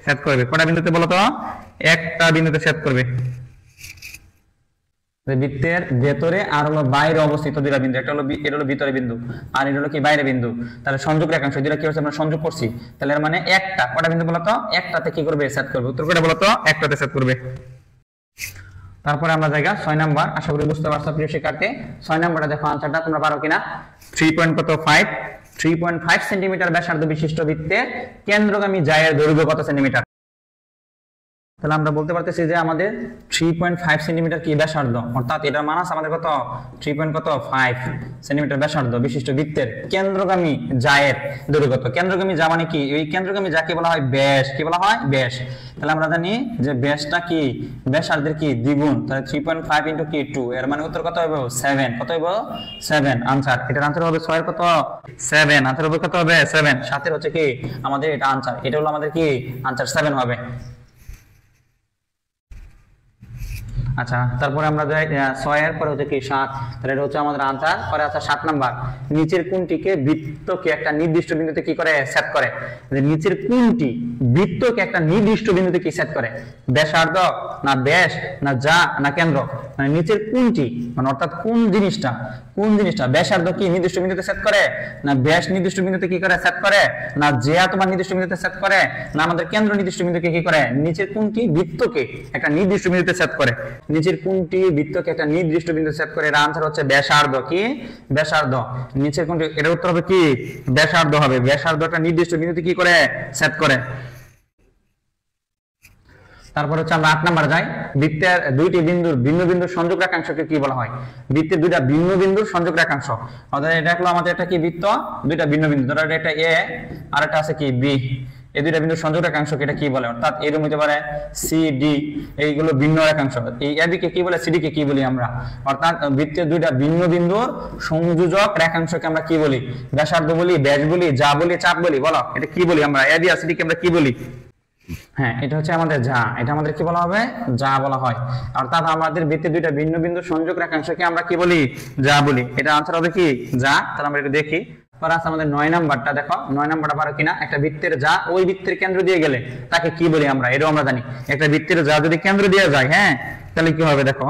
সেট করবে। কয়টা বিন্দুতে বলো তো? একটা বিন্দুতে সেট করবে। বৃত্তের ভেতরে আর হলো বাইরে অবস্থিত দুইটা বিন্দু, এটা হলো ভিতরে বিন্দু আর এটা হলো কি বাইরে বিন্দু। তাহলে সংযোগ রেখাংশ দুইটা কি হচ্ছে? আমরা সংযোগ করছি। তাহলে এর মানে একটা, কয়টা বিন্দু বলতো? একটাতে কি করবে? সেট করবে। উত্তর কয়টা বলতো? একটাতে সেট করবে। তারপরে আমরা জায়গা 6 নাম্বার, আশা করি বুঝতে পারছো প্রিয় শিক্ষার্থী। 6 নাম্বারটা দেখো আনসারটা তোমরা পারো কিনা। 3.5 সেন্টিমিটার ব্যাসার্ধ বিশিষ্ট বৃত্তের কেন্দ্রগামী জায়ের দৈর্ঘ্য কত সেন্টিমিটার? তাহলে আমরা বলতে পারতেছি যে আমাদের 3.5 সেন্টিমিটার কি ব্যাসার্ধ, অর্থাৎ এটার মান আছে আমাদের কত? 3.5 সেন্টিমিটার ব্যাসার্ধ বিশিষ্ট বৃত্তের কেন্দ্রগামী জায়ের দৈর্ঘ্য কত? কেন্দ্রগামী যা মানে কি? এই কেন্দ্রগামী যাকে বলা হয় ব্যাস। কি বলা হয়? ব্যাস। তাহলে আমরা জানি যে ব্যাসটা কি ব্যাসার্ধের কি দ্বিগুণ। তাহলে 3.5 ইনটু কি 2, এর মানে উত্তর কত হবে? 7। কত হবে? 7 আনসার। এটার আনসার হবে 6 এর কত? 7। আনসার হবে কত হবে? 7। 7 এর হচ্ছে কি আমাদের এটা আনসার। এটা হলো আমাদের কি আনসার 7 হবে। আচ্ছা, তারপরে আমরা যাই 6 এর পরে হচ্ছে কি 7। তাহলে এটা হচ্ছে আমাদের আনসার। পরে আছে 7 নাম্বার, নিচের কোণটিকে বৃত্তকে একটা নির্দিষ্ট বিন্দুতে কি করে? সেট করে। যে নিচের কোণটি বৃত্তকে একটা নির্দিষ্ট বিন্দুতে কি সেট করে? ব্যাসার্ধ না ব্যাস না যা না কেন্দ্র? মানে নিচের কোণটি মানে অর্থাৎ কোন জিনিসটা ব্যাসার্ধ কি নির্দিষ্ট বিন্দুতে সেট করে, না ব্যাস নির্দিষ্ট বিন্দুতে কি করে সেট করে, না জ্যা তোমার নির্দিষ্ট বিন্দুতে সেট করে, না আমাদের কেন্দ্র নির্দিষ্ট বিন্দুকে কি করে? নিচের কোণটি বৃত্তকে একটা নির্দিষ্ট বিন্দুতে সেট করে। নিচের কোণটি বৃত্তকে একটা নির্দিষ্ট বিন্দুতে সেট করে। এর আনসার হচ্ছে ব্যাসার্ধ। কি? ব্যাসার্ধ। নিচের কোণটি, এর উত্তর হবে কি ব্যাসার্ধ হবে। ব্যাসার্ধ একটা নির্দিষ্ট বিন্দুতে কি করে? সেট করে। তারপর হচ্ছে আমরা 8 নাম্বার যাই। বৃত্তের দুইটি বিন্দুর ভিন্ন বিন্দুর সংযোগ রেখাংশকে কি বলা হয়? বৃত্তের দুইটা ভিন্ন বিন্দুর সংযোগ রেখাংশ, অর্থাৎ এটা হলো আমাদের একটা কি বৃত্ত, দুইটা ভিন্ন বিন্দু, ধরো এটা এ আর একটা আছে কি বি। এই দুইটা বিন্দুর সংযোগ রেখাংশকে এটা কি বলে? অর্থাৎ এরকম হতে পারে সি ডি, এইগুলো ভিন্ন রেখাংশ। এই এবি কে কি বলে? সিডি কে কি বলি আমরা? অর্থাৎ বৃত্তের দুইটা ভিন্ন বিন্দুর সংযোজক রেখাংশকে আমরা কি বলি? ব্যাসার্ধ বলি, ব্যাস বলি, যা বলি, চাপ বলি, বলো এটা কি বলি আমরা? এবি আর সিডি কে আমরা কি বলি? হ্যাঁ, এটা হচ্ছে আমাদের যা। এটা আমাদের কি বলা হবে? যা বলা হয়। অর্থাৎ আমাদের বৃত্তের দুইটা ভিন্ন বিন্দু সংযোগ রেখাংশকে আমরা কি বলি? যা বলি। এটা আনসার হবে কি যা। তাহলে আমরা একটু দেখি। পরে আছে আমাদের 9 নাম্বারটা দেখো। 9 নাম্বারটা পারো কিনা। একটা বৃত্তের যা ওই বৃত্তের কেন্দ্র দিয়ে গেলে তাকে কি বলি আমরা? এটাও আমরা জানি। একটা বৃত্তের যা যদি কেন্দ্র দিয়ে যায়, হ্যাঁ, তাহলে কি হবে দেখো।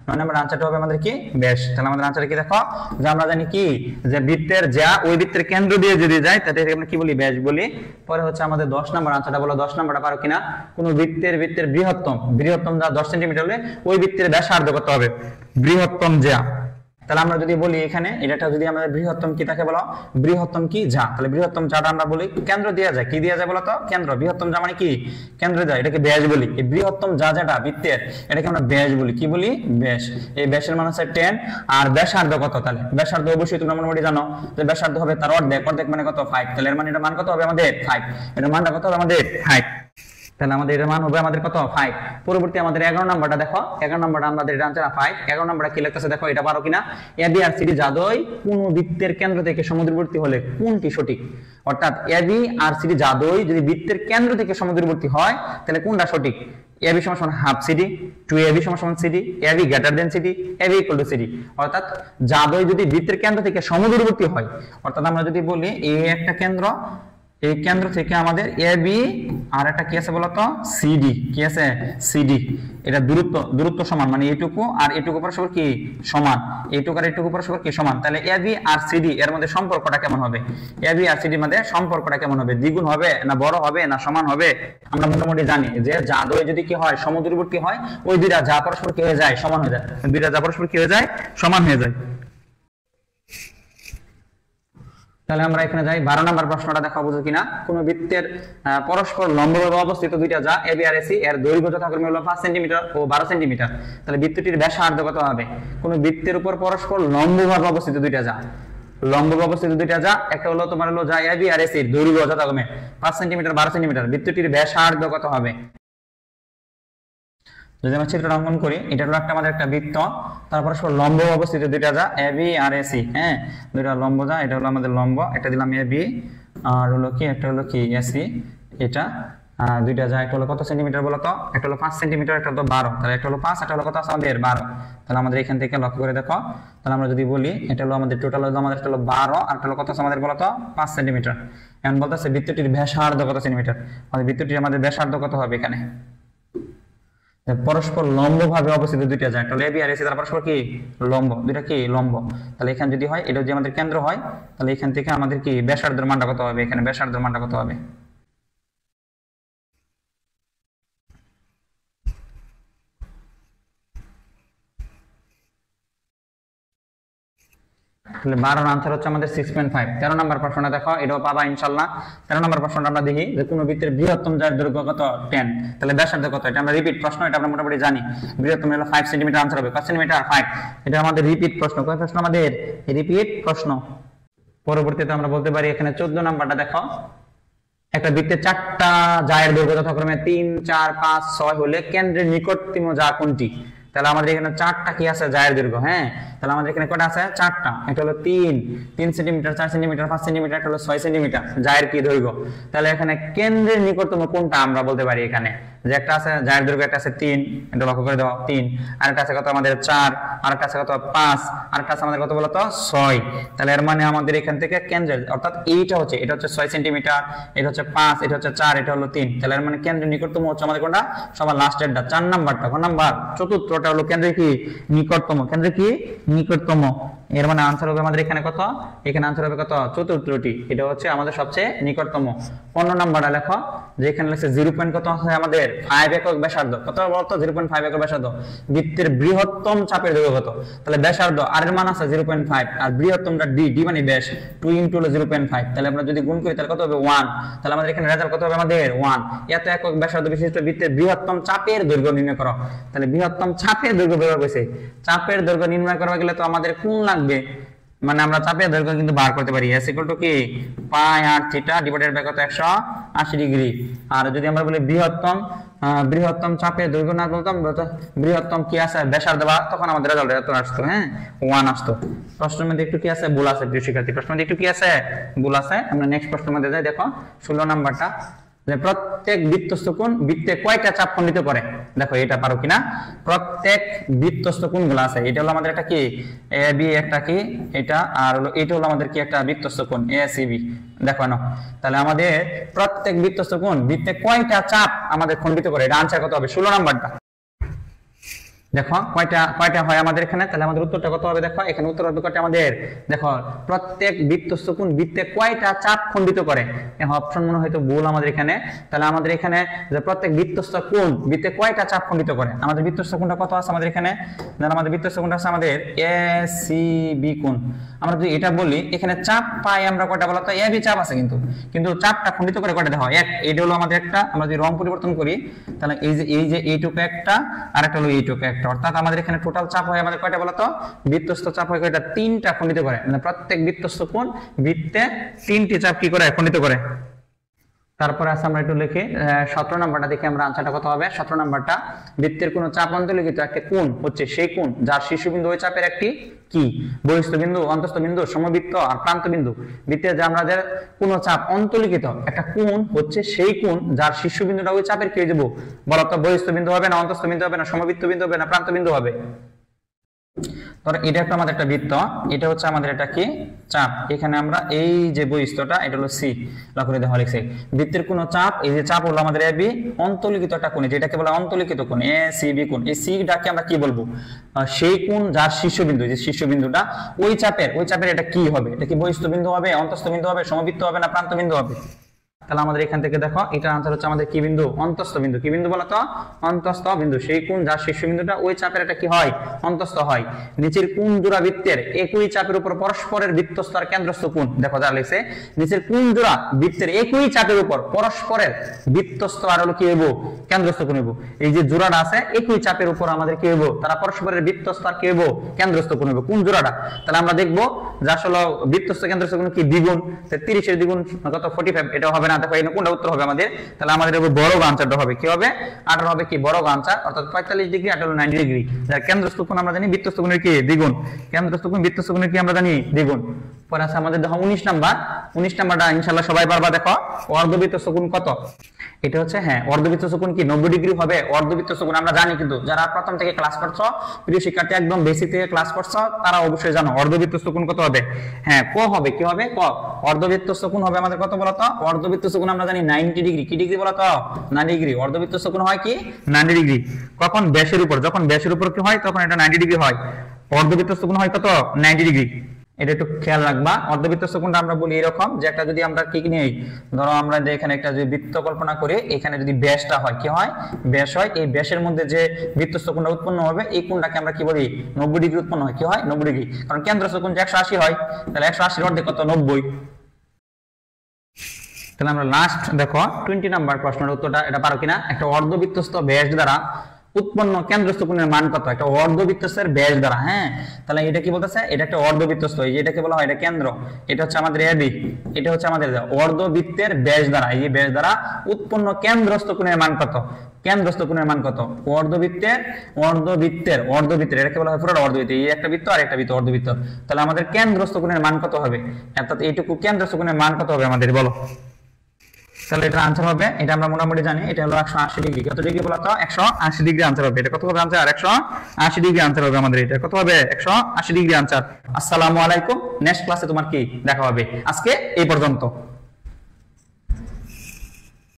9 নাম্বার আনসারটা হবে আমাদের কি ব্যাস। তাহলে আমাদের আনসার কি দেখো, যে আমরা জানি কি যে বৃত্তের যা ওই বৃত্তের কেন্দ্র দিয়ে যদি যায় তাহলে আমরা কি বলি? ব্যাস বলি। পরে হচ্ছে আমাদের 10 নাম্বার আনসারটা বলো। 10 নাম্বারটা পারো কিনা। কোন বৃত্তের বৃহত্তম যা 10 সেন্টিমিটার হলে ওই বৃত্তের ব্যাসার্ধ কত হবে? বৃহত্তম যা। তাহলে আমরা যদি বলি এখানে এটা যদি আমাদের বৃহত্তম কি তাকে বলা? বৃহত্তম কি যা। তাহলে বৃহত্তম যাটা আমরা বলি কেন্দ্র দেয়া যায়। কি দেয়া যায় বলতো? কেন্দ্র। বৃহত্তম যা মানে কি কেন্দ্র যায়, এটাকে ব্যাস বলি। এই বৃহত্তম যা যেটা বৃত্তের এটাকে আমরা ব্যাস বলি। কি বলি? ব্যাস। এই ব্যাসের মান হচ্ছে 10। আর ব্যাসার্ধ কত? তাহলে ব্যাসার্ধ অবশ্যই তোমরা মোটামুটি জানো যে ব্যাসার্ধ হবে তার অর্ধেক। অর্ধেক মানে কত? 5। তাহলে এর মানে এটা মান কত হবে আমাদের? 5। এটার মানটা কত হবে আমাদের? 5। তাহলে আমাদের এর মান হবে আমাদের কত? 5। পরবর্তী আমাদের 11 নাম্বারটা দেখো। 11 নাম্বারটা আমাদের এটা আনসার 5। 11 নাম্বারটা কি লেখতেছে দেখো, এটা পারো কিনা। এবি আর সিডি যাদই কোন বৃত্তের কেন্দ্র থেকে সমুদ্রবর্তী হলে কোনটি সঠিক? অর্থাৎ এবি আর সিডি যাদই যদি বৃত্তের কেন্দ্র থেকে সমুদ্রবর্তী হয় তাহলে কোনটা সঠিক? এবি সমান হাফ সিডি, 2ab সমান CD, AB greater than CD, AB equal to CD. অর্থাৎ যাদই যদি বৃত্তের কেন্দ্র থেকে সমুদ্রবর্তী হয়, অর্থাৎ আমরা যদি বলি এ একটা কেন্দ্র এই কেন্দ্র থেকে আমাদের এ বি আর একটা কি আছে বলতো সিডি, কি আছে সিডি, এটা দূরত্ব সমান, মানে এইটুকু আর এইটুকু পরস্পর কি সমান, এইটুকু আর এইটুকু পরস্পর কি সমান। তাহলে এ বি আর সিডি এর মধ্যে সম্পর্কটা কেমন হবে, এ বি আর সিডির মধ্যে সম্পর্কটা কেমন হবে, দ্বিগুণ হবে না বড় হবে না সমান হবে? আমরা মোটামুটি জানি যে যা দ্বয় যদি কি হয় সমদূরবর্তী হয়, ওই দুইটা যা পরস্পর কি হয়ে যায় সমান হয়ে যায়, দুইটা যা পরস্পর কি হয়ে যায় সমান হয়ে যায়। তাহলে আমরা এখানে যাই 12 নম্বর প্রশ্নটা দেখা বুঝো কিনা। কোন বৃত্তের পরস্পর লম্বভাবে অবস্থিত দুইটা যা এবি আর এসি এর দৈর্ঘ্য যথাক্রমে হলো 5 সেন্টিমিটার ও 12 সেন্টিমিটার। তাহলে বৃত্তটির ব্যাসার্ধ কত হবে? কোন বৃত্তের উপর পরস্পর লম্বভাবে অবস্থিত দুইটা যা, লম্বভাবে অবস্থিত দুইটা যা, একটা হলো তোমার হলো যা এবি আর এসি দৈর্ঘ্য যথাক্রমে 5 সেন্টিমিটার 12 সেন্টিমিটার, বৃত্তটির ব্যাসার্ধ কত হবে? যদি আমরা চিত্রটা অঙ্কন করি, এটা হলো একটা আমাদের একটা বৃত্ত, তারপর লম্ব অবস্থিত দুইটা যা এবি আর এসি, হ্যাঁ দুইটা লম্ব যা, এটা হলো আমাদের লম্ব, একটা দিলাম এবি আর হলো কি একটা হলো কি এসি, এটা দুইটা যা, একটা হলো কত সেন্টিমিটার বলতো, একটা হলো 5 সেন্টিমিটার, একটা হলো 12, তাহলে একটা হলো 5 একটা হলো কত আছে আমাদের 12। তাহলে আমাদের এখান থেকে লক্ষ্য করে দেখো, তাহলে আমরা যদি বলি এটা হলো আমাদের টোটাল হলো আমাদের একটা হলো 12 আর একটা হলো কত আছে আমাদের বলতো 5 সেন্টিমিটার। এখন বলতেছে বৃত্তটির ব্যাসার্ধ কত সেন্টিমিটার, আমাদের বৃত্তটির আমাদের ব্যাসার্ধ কত হবে এখানে? পরস্পর লম্ব ভাবে অবস্থিত দুইটা যায়, তাহলে এবি আর এসি তার পরস্পর কি লম্ব, দুইটা কি লম্ব। তাহলে এখানে যদি হয় এটা যদি আমাদের কেন্দ্র হয়, তাহলে এখান থেকে আমাদের কি ব্যাসার্ধের মানটা কত হবে, এখানে ব্যাসার্ধের মানটা কত হবে? তাহলে 12 আনসার হচ্ছে আমাদের 6.5। 13 নম্বর প্রশ্নটা দেখো, এটাও পাবা ইনশাআল্লাহ। 13 নম্বর প্রশ্নটা আমরা দেখি যে কোন বৃত্তের বৃহত্তম যার দৈর্ঘ্য কত 10, তাহলে ব্যাসার্ধ কত? এটা আমরা রিপিট প্রশ্ন, এটা আমরা মোটামুটি জানি। বৃহত্তম হলো 5 সেন্টিমিটার, আনসার হবে 5 সেন্টিমিটার 5। এটা আমাদের রিপিট প্রশ্ন, কোন প্রশ্ন আমাদের রিপিট প্রশ্ন। পরবর্তীতে আমরা বলতে পারি এখানে 14 নম্বরটা দেখো, একটা বৃত্তের 4টা জায়ের দৈর্ঘ্য যথাক্রমে 3, 4, 5, 6 হলে কেন্দ্রের নিকটতম যা কোনটি? তাহলে আমাদের এখানে 4টা কি আছে জায়ের দৈর্ঘ্য, হ্যাঁ তাহলে আমাদের এখানে কয়টা আছে 4টা, একটা হলো 3 সেন্টিমিটার, 4 সেন্টিমিটার, 5 সেন্টিমিটার, একটা হলো 6 সেন্টিমিটার জায়ের কি দৈর্ঘ্য। তাহলে এখানে কেন্দ্রের নিকটতম কোনটা আমরা বলতে পারি এখানে, যে একটা আছে জায়ের দৈর্ঘ্য একটা আছে 3, এটা লক্ষ্য করে দাও 3, আর একটা আছে কত আমাদের 4, আর একটা আছে কত 5, আর একটা আছে আমাদের কত বলতো 6। তাহলে এর মানে আমাদের এখান থেকে কেন্দ্রের অর্থাৎ এইটা হচ্ছে, এটা হচ্ছে 6 সেন্টিমিটার, এটা হচ্ছে 5, এটা হচ্ছে 4, এটা হলো 3। তাহলে এর মানে কেন্দ্রের নিকটতম হচ্ছে আমাদের কোনটা, সবার লাস্টেরটা 4 নাম্বারটা। কোন নাম্বার? চতুর্থটা হলো কেন্দ্রের কি নিকটতম, কেন্দ্রের কি নিকটতম। এর মানে আনসার হবে আমাদের এখানে কত, এখানে আনসার হবে কত চতুর্থটি, এটা হচ্ছে আমাদের সবচেয়ে নিকটতম। 15 নাম্বারটা লেখো, যে এখানে লেখছে 0. কত আছে আমাদের 5 একক ব্যাসার্ধ, কত বলতো 0.5 একক ব্যাসার্ধ। বৃত্তের বৃহত্তম চাপের দৈর্ঘ্য কত? তাহলে ব্যাসার্ধ আর এর মান আছে 0.5, আর বৃহত্তমটা ডি, ডি মানে ব্যাস, 2 * হলো 0.5, তাহলে আমরা যদি গুণ করি তাহলে কত হবে 1। তাহলে আমাদের এখানে রেজাল্ট কত হবে আমাদের 1। এত একক ব্যাসার্ধ বিশিষ্ট বৃত্তের বৃহত্তম চাপের দৈর্ঘ্য নির্ণয় করো। তাহলে বৃহত্তম চাপের দৈর্ঘ্য বের হয়েছে, চাপের দৈর্ঘ্য নির্ণয় করা গেলে তো আমাদের কোণ লাগবে, মানে আমরা চাপের দৈর্ঘ্য কিন্তু বার করতে পারি s = কি পাই আর থিটা ডিভাইডেড বাই কত 180 ডিগ্রি। আর যদি আমরা বলি বৃহত্তম চাপের দৈর্ঘ্য না বলতাম, বৃহত্তম কি আছে ব্যাসার্ধ, তখন আমাদের রেজাল্ট এত আসতো, হ্যাঁ 1 আসতো। প্রশ্নের মধ্যে একটু কি আছে ভুল আছে প্রিয় শিক্ষার্থী, প্রশ্নের মধ্যে একটু কি আছে ভুল আছে। আমরা নেক্সট প্রশ্নের মধ্যে যাই, দেখো 16 নাম্বারটা, যে প্রত্যেক বৃত্তস্থ কোণ বৃত্তে কয়টা চাপ খণ্ডিত করে? দেখো এটা পারো কিনা। প্রত্যেক বৃত্তস্থ কোণগুলো আছে, এটা হলো আমাদের একটা কি এ বি, একটা কি এটা, আর হলো এটা হলো আমাদের কি একটা বৃত্তস্থ কোণ এ সি বি। দেখো না, তাহলে আমাদের প্রত্যেক বৃত্তস্থ কোণ বৃত্তে কয়টা চাপ আমাদের খণ্ডিত করে? এটা আনসার কত হবে 16 নাম্বারটা। দেখো কয়টা হয় আমাদের এখানে, তাহলে আমাদের উত্তরটা কত হবে? দেখো এখানে উত্তর হবে কয়টা আমাদের, দেখো প্রত্যেক বৃত্তস্থ কোণ বৃত্তে কয়টা চাপ খণ্ডিত করে। অপশন মনে হয়তো ভুল আমাদের এখানে। তাহলে আমাদের এখানে যে প্রত্যেক বৃত্তস্থ কোণ বৃত্তে কয়টা চাপ খণ্ডিত করে, আমাদের বৃত্তস্থ কোণটা কত আছে আমাদের এখানে, আমাদের বৃত্তস্থ কোণটা আছে আমাদের এ সি বি কোণ। আমরা যদি এটা বলি এখানে চাপ পাই আমরা কয়টা বলতো, এ বি চাপ আছে, কিন্তু চাপটা খণ্ডিত করে কয়টা দেখো এক, এটা হলো আমাদের একটা। আমরা যদি রং পরিবর্তন করি তাহলে এই যে এইটুকু একটা, আর একটা হলো এইটুকু একটা, অর্থাৎ আমাদের এখানে টোটাল চাপ হয় আমাদের কয়টা বলতো, বৃত্তস্থ চাপ হয় কয়টা 3টা খণ্ডিত করে, মানে প্রত্যেক বৃত্তস্থ কোণ বৃত্তে 3টি চাপ কি করে খণ্ডিত করে। তারপরে আছে আমরা একটু লিখি 17 নাম্বারটা দেখি আমরা আনসারটা কত হবে। 17 নাম্বারটা, বৃত্তের কোন চাপ অন্তর্লিখিত একটা কোণ হচ্ছে সেই কোণ যার শীর্ষবিন্দু ওই চাপের একটি কি বহিস্থ বিন্দু, অন্তস্থ বিন্দু, সমবৃত্ত আর প্রান্ত বিন্দু। বৃত্তে যে আমাদের কোন চাপ অন্তর্লিখিত একটা কোণ হচ্ছে সেই কোণ যার শীর্ষবিন্দুটা ওই চাপের কি হয়ে যাবো বলতো, বহিস্থ বিন্দু হবে না, অন্তস্থ বিন্দু হবে না, সমবৃত্ত বিন্দু হবে না, প্রান্ত বিন্দু হবে। ধরো এটা একটা আমাদের একটা বৃত্ত, এটা হচ্ছে আমাদের এটা কি চাপ, এখানে আমরা এই যে বহিঃস্থটা এটা হলো সি, লক্ষ্য করে দেখো লিখছি বৃত্তের কোন চাপ, এই যে চাপ হলো আমাদের এবি, অন্তর্লিখিত একটা কোণ যেটাকে বলা অন্তর্লিখিত কোণ এ সি বি কোণ, এই সি ডাকে আমরা কি বলবো সেই কোণ যার শীর্ষবিন্দু, যে শীর্ষবিন্দুটা ওই চাপের এটা কি হবে, এটা কি বহিঃস্থ বিন্দু হবে, অন্তঃস্থ বিন্দু হবে, সমবৃত্ত হবে না প্রান্ত বিন্দু হবে। তাহলে আমাদের এখান থেকে দেখো এটার আনসার হচ্ছে আমাদের কি বিন্দু, অন্তঃস্থ বিন্দু। কি বিন্দু বলতো, অন্তঃস্থ বিন্দু, সেই কোণ যার শীর্ষবিন্দুটা ওই চাপের এটা কি হয়, অন্তঃস্থ হয়। নিচের কোণ জোড়া বৃত্তের একই চাপের উপর পরস্পরের বৃত্তস্থ আর কেন্দ্রস্থ কোণ, দেখো যা লিখছে নিচের কোণ জোড়া বৃত্তের একই চাপের উপর পরস্পরের বৃত্তস্থ আর হলো কি হইব, কেন্দ্রস্থ কোণ হইব। এই যে জোড়াটা আছে একই চাপের উপর আমাদের কি হইব, তারা পরস্পরের বৃত্তস্থ আর কি হইব, কেন্দ্রস্থ কোণ হইব কোন জোড়াটা। তাহলে আমরা দেখবো যে আসলে বৃত্তস্থ কেন্দ্রস্থ কোণ কি দ্বিগুণ, 30 এর দ্বিগুণ কত 45, এটা হবে না। দেখো এই কোনটা উত্তর হবে আমাদের, তাহলে আমাদের বড় আনসারটা হবে কি হবে, 18 হবে কি বড় আনসার, অর্থাৎ 45 ডিগ্রি, 18 হলো 90 ডিগ্রি। যার কেন্দ্রস্থ কোণ আমরা জানি বৃত্তস্থ কোণের কি দ্বিগুণ, কেন্দ্রস্থ কোণ বৃত্তস্থ কোণের কি আমরা জানি দ্বিগুণ। পরে আছে আমাদের দেখো 19 নাম্বারটা ইনশাআল্লাহ সবাই পারবা। দেখো অর্ধবৃত্তস্থ কোণ কত, এটা হচ্ছে হ্যাঁ অর্ধবৃত্তস্থ কোণ কি 90 ডিগ্রি হবে। অর্ধবৃত্তস্থ কোণ আমরা জানি, কিন্তু যারা প্রথম থেকে ক্লাস করছো, প্রিয় শিক্ষার্থী একদম বেসিক থেকে ক্লাস করছো, তারা অবশ্যই জানো অর্ধবৃত্তস্থ কোণ কত হবে। হ্যাঁ ক হবে, কি হবে ক, অর্ধবৃত্তস্থ কোণ হবে আমাদের কত বলতো, অর্ধবৃত্তস্থ কোণ আমরা জানি 90 ডিগ্রি। কি ডিগ্রি বলতো, 90 ডিগ্রি। অর্ধবৃত্তস্থ কোণ হয় কি 90 ডিগ্রি। কখন ব্যাসের উপর, যখন ব্যাসের উপর কি হয় তখন এটা 90 ডিগ্রি হয়। অর্ধবৃত্তস্থ কোণ হয় কত 90 ডিগ্রি, এটা একটু খেয়াল রাখবা। অর্ধবৃত্তস্থ কোণটা আমরা বলি এরকম যে একটা যদি আমরা কি নিই, ধরো আমরা যে এখানে একটা যদি বৃত্ত কল্পনা করি, এখানে যদি ব্যাসটা হয় কি হয়, ব্যাস হয়, এই ব্যাসের মধ্যে যে বৃত্তস্থ কোণটা উৎপন্ন হবে এই কোণটাকে আমরা কি বলি 90 ডিগ্রি উৎপন্ন হয়, কি হয় 90 ডিগ্রি। কারণ কেন্দ্রস্থ কোণ যে 180 হয়, তাহলে 180 এর অর্ধেক কত 90। তাহলে আমরা লাস্ট দেখো 20 নাম্বার প্রশ্নের উত্তরটা এটা পারো কিনা। একটা অর্ধবৃত্তস্থ ব্যাস দ্বারা উৎপন্ন কেন্দ্রস্থ কোণের মান কত, একটা অর্ধবৃত্তস্থের ব্যাস দ্বারা। হ্যাঁ তাহলে এটা কি বলতেছে, এটা একটা অর্ধবৃত্তস্থ, এই যে এটাকে বলা হয় এটা কেন্দ্র, এটা হচ্ছে আমাদের এবি, এটা হচ্ছে আমাদের অর্ধবৃত্তের ব্যাস দ্বারা, এই যে ব্যাস দ্বারা উৎপন্ন কেন্দ্রস্থ কোণের মান কত, কেন্দ্রস্থ কোণের মান কত, অর্ধবৃত্তের এটাকে বলা হয় পুরো অর্ধবৃত্ত, এই একটা বৃত্ত আর একটা বৃত্ত অর্ধবৃত্ত। তাহলে আমাদের কেন্দ্রস্থ কোণের মান কত হবে, অর্থাৎ এইটুকু কেন্দ্রস্থ কোণের মান কত হবে আমাদের বলো। তাহলে এটা আনসার হবে, এটা আমরা মোটামুটি জানি, এটা হলো 180 ডিগ্রি। কত ডিগ্রি বলতো 180 ডিগ্রি আনসার হবে। এটা কত হবে আনসার, 180 ডিগ্রি আনসার হবে আমাদের। এটা কত হবে 180 ডিগ্রি আনসার। আসসালামু আলাইকুম, নেক্সট ক্লাসে তোমার কি দেখা হবে। আজকে এই পর্যন্ত।